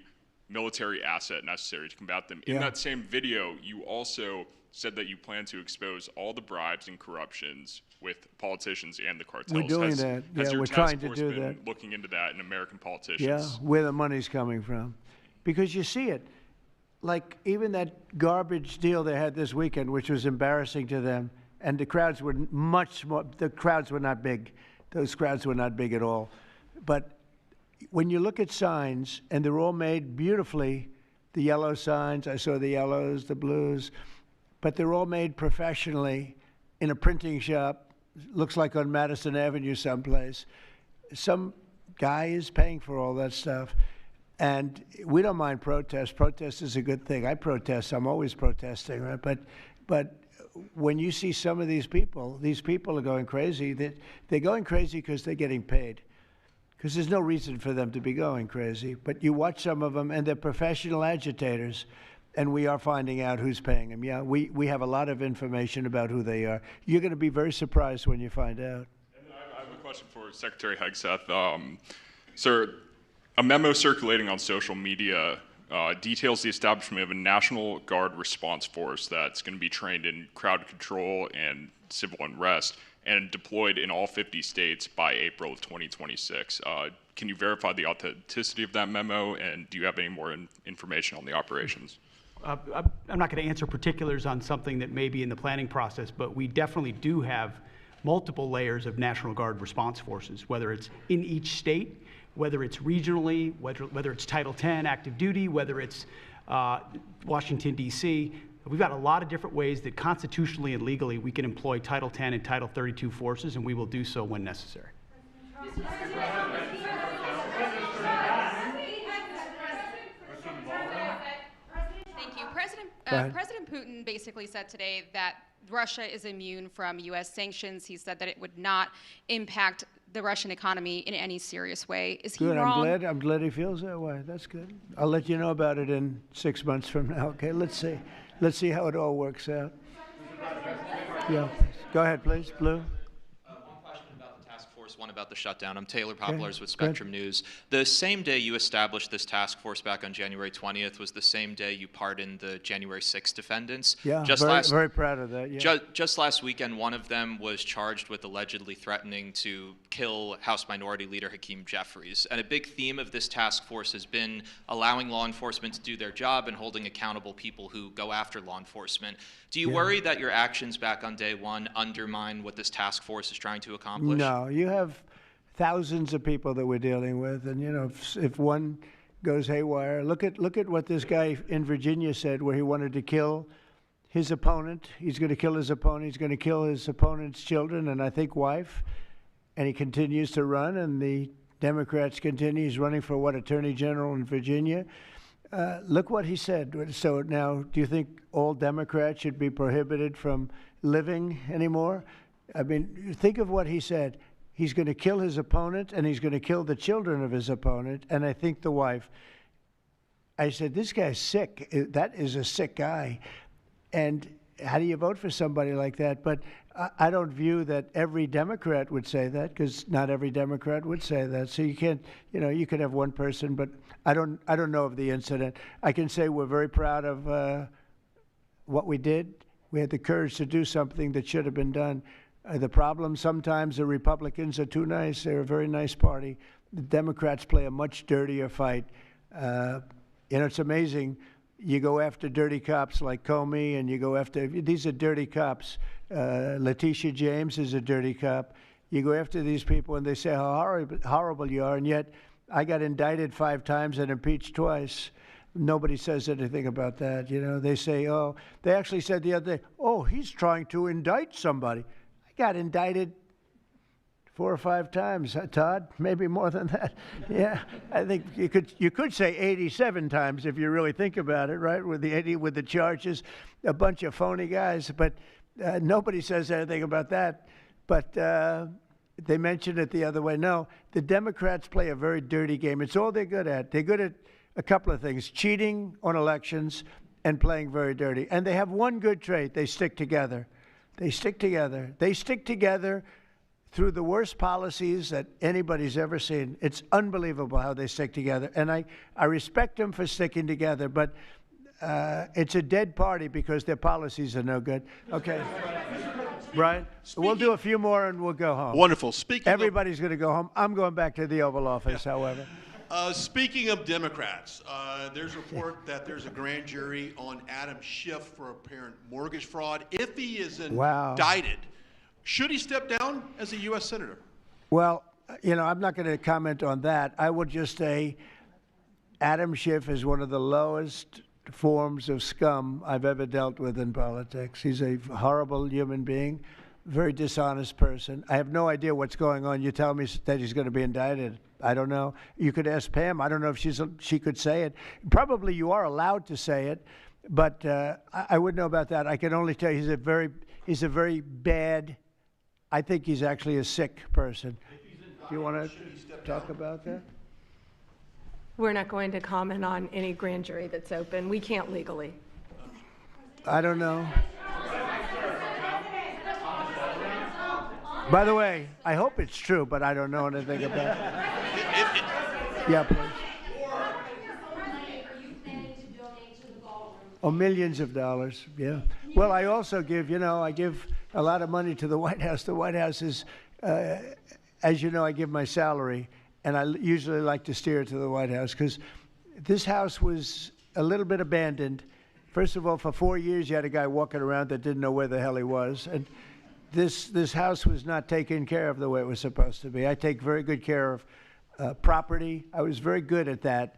military asset necessary to combat them. In that same video, you also said that you plan to expose all the bribes and corruptions with politicians and the cartels. We're doing that. Has your we're task trying to force do been that. looking into that in American politicians? Yeah, where the money's coming from. Because you see it. Like even that garbage deal they had this weekend, which was embarrassing to them, and the crowds were much more, the crowds were not big. Those crowds were not big at all. But when you look at signs, and they're all made beautifully, the yellow signs, I saw the yellows, the blues, but they're all made professionally in a printing shop, looks like on Madison Avenue someplace. Some guy is paying for all that stuff. And we don't mind protest. Protest is a good thing. I protest. I'm always protesting, right? But when you see some of these people are going crazy. They're going crazy because they're getting paid. Because there's no reason for them to be going crazy. But you watch some of them, and they're professional agitators, and we are finding out who's paying them. Yeah, we have a lot of information about who they are. You're going to be very surprised when you find out. And then I have a question for Secretary Hegseth. Sir, a memo circulating on social media details the establishment of a National Guard response force that's going to be trained in crowd control and civil unrest and deployed in all 50 states by April of 2026. Can you verify the authenticity of that memo, and do you have any more information on the operations? I'm not going to answer particulars on something that may be in the planning process, but we definitely do have multiple layers of National Guard response forces, whether it's in each state, whether it's regionally, whether it's Title X active duty, whether it's Washington, D.C. We've got a lot of different ways that constitutionally and legally we can employ Title X and Title 32 forces, and we will do so when necessary. Thank you. President Putin basically said today that Russia is immune from U.S. sanctions. He said that it would not impact the Russian economy in any serious way. Is he Good. wrong? I'm glad he feels that way. That's good. I'll let you know about it in 6 months from now. Okay. Let's see how it all works out. Yeah. Go ahead, please. Blue. One about the shutdown. I'm Taylor Poplars with Spectrum News. The same day you established this task force back on January 20th was the same day you pardoned the January 6th defendants. Yeah, very proud of that. Yeah. Just last weekend, one of them was charged with allegedly threatening to kill House Minority Leader Hakeem Jeffries. And a big theme of this task force has been allowing law enforcement to do their job and holding accountable people who go after law enforcement. Do you worry that your actions back on day one undermine what this task force is trying to accomplish? No, you have thousands of people that we're dealing with, and you know, if one goes haywire, look at what this guy in Virginia said, where he wanted to kill his opponent. He's going to kill his opponent. He's going to kill his opponent's children and I think wife, and he continues to run. And the Democrats continue. He's running for Attorney General in Virginia. Look what he said. So now, do you think all Democrats should be prohibited from living anymore? I mean, think of what he said. He's going to kill his opponent, and he's going to kill the children of his opponent, and I think the wife. I said, this guy's sick. That is a sick guy. And how do you vote for somebody like that? But I don't view that every Democrat would say that, because not every Democrat would say that. So you can't, you could have one person, but I don't know of the incident. I can say we're very proud of what we did. We had the courage to do something that should have been done. The problem sometimes the Republicans are too nice. They're a very nice party. The Democrats play a much dirtier fight. It's amazing. You go after dirty cops like Comey, and you go after, these are dirty cops. Letitia James is a dirty cop. You go after these people and they say how horrible you are, and yet I got indicted 5 times and impeached twice. Nobody says anything about that. They say, they actually said the other day, he's trying to indict somebody. I got indicted 4 or 5 times, Todd, maybe more than that. Yeah, I think you could say 87 times if you really think about it, right? With the charges, a bunch of phony guys, but nobody says anything about that. But they mentioned it the other way. No, the Democrats play a very dirty game. It's all they're good at. They're good at a couple of things: cheating on elections and playing very dirty. And they have one good trait: they stick together. They stick together. They stick together through the worst policies that anybody's ever seen. It's unbelievable how they stick together. And I respect them for sticking together, but it's a dead party because their policies are no good. Okay. Brian, we'll do a few more and we'll go home. Wonderful. Everybody's going to go home. I'm going back to the Oval Office, however. Speaking of Democrats, there's a report that there's a grand jury on Adam Schiff for apparent mortgage fraud. If he is indicted, should he step down as a U.S. Senator? Well, I'm not going to comment on that. I would just say Adam Schiff is one of the lowest forms of scum I've ever dealt with in politics. He's a horrible human being, very dishonest person. I have no idea what's going on. You tell me that he's going to be indicted. I don't know. You could ask Pam. I don't know if she could say it. Probably you are allowed to say it, but I wouldn't know about that. I can only tell you he's a very bad. I think he's actually a sick person. Do you want to talk about that? We're not going to comment on any grand jury that's open. We can't legally. I don't know. By the way, I hope it's true, but I don't know anything about it. Yeah, please. Oh, millions of dollars, yeah. Well, I also give, I give a lot of money to the White House. The White House is, as you know, I give my salary, and I usually like to steer it to the White House because this house was a little bit abandoned for First of all, for 4 years, you had a guy walking around that didn't know where the hell he was. And this house was not taken care of the way it was supposed to be. I take very good care of property. I was very good at that.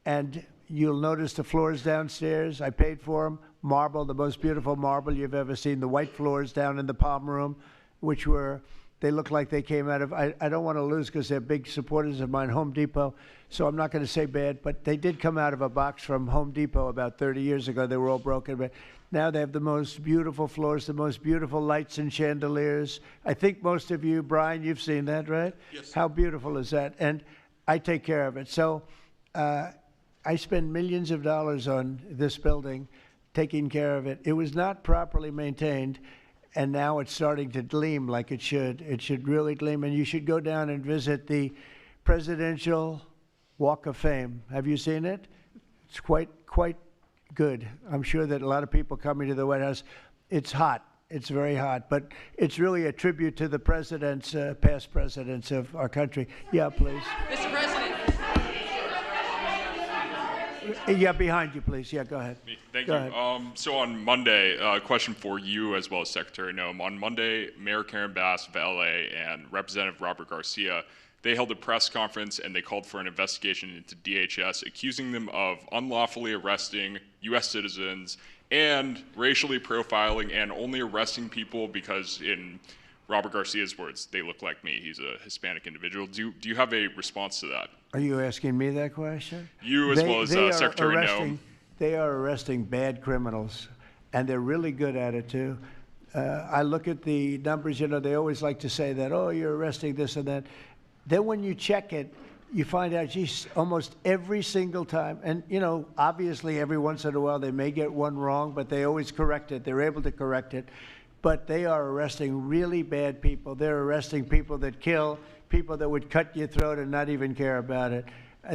And you'll notice the floors downstairs, I paid for them. Marble, the most beautiful marble you've ever seen. The white floors down in the palm room, which were, they look like they came out of, I don't want to lose because they're big supporters of mine, Home Depot. So I'm not going to say bad, but they did come out of a box from Home Depot about 30 years ago. They were all broken, but now they have the most beautiful floors, the most beautiful lights and chandeliers. I think most of you, Brian, you've seen that, right? Yes. How beautiful is that? And I take care of it. So I spend millions of dollars on this building, taking care of it. It was not properly maintained, and now it's starting to gleam like it should. It should really gleam, and you should go down and visit the Presidential Walk of Fame. Have you seen it? It's quite good. I'm sure that a lot of people coming to the White House, it's hot. It's very hot, but it's really a tribute to the presidents, past presidents of our country. Yeah, please. Mr. President. Yeah, behind you, please. Yeah, go ahead. Thank Go you. ahead. So on Monday, a question for you as well as Secretary Noem. On Monday, Mayor Karen Bass of LA and Representative Robert Garcia, they held a press conference and they called for an investigation into DHS, accusing them of unlawfully arresting U.S. citizens and racially profiling and only arresting people because, in Robert Garcia's words, they look like me. He's a Hispanic individual. Do you have a response to that? Are you asking me that question? You as well as Secretary Noem. They are arresting bad criminals, and they're really good at it, too. I look at the numbers, they always like to say that, oh, you're arresting this and that. Then when you check it, you find out, geez, almost every single time, and, obviously every once in a while they may get one wrong, but they always correct it. They're able to correct it. But they are arresting really bad people. They're arresting people that kill, people that would cut your throat and not even care about it.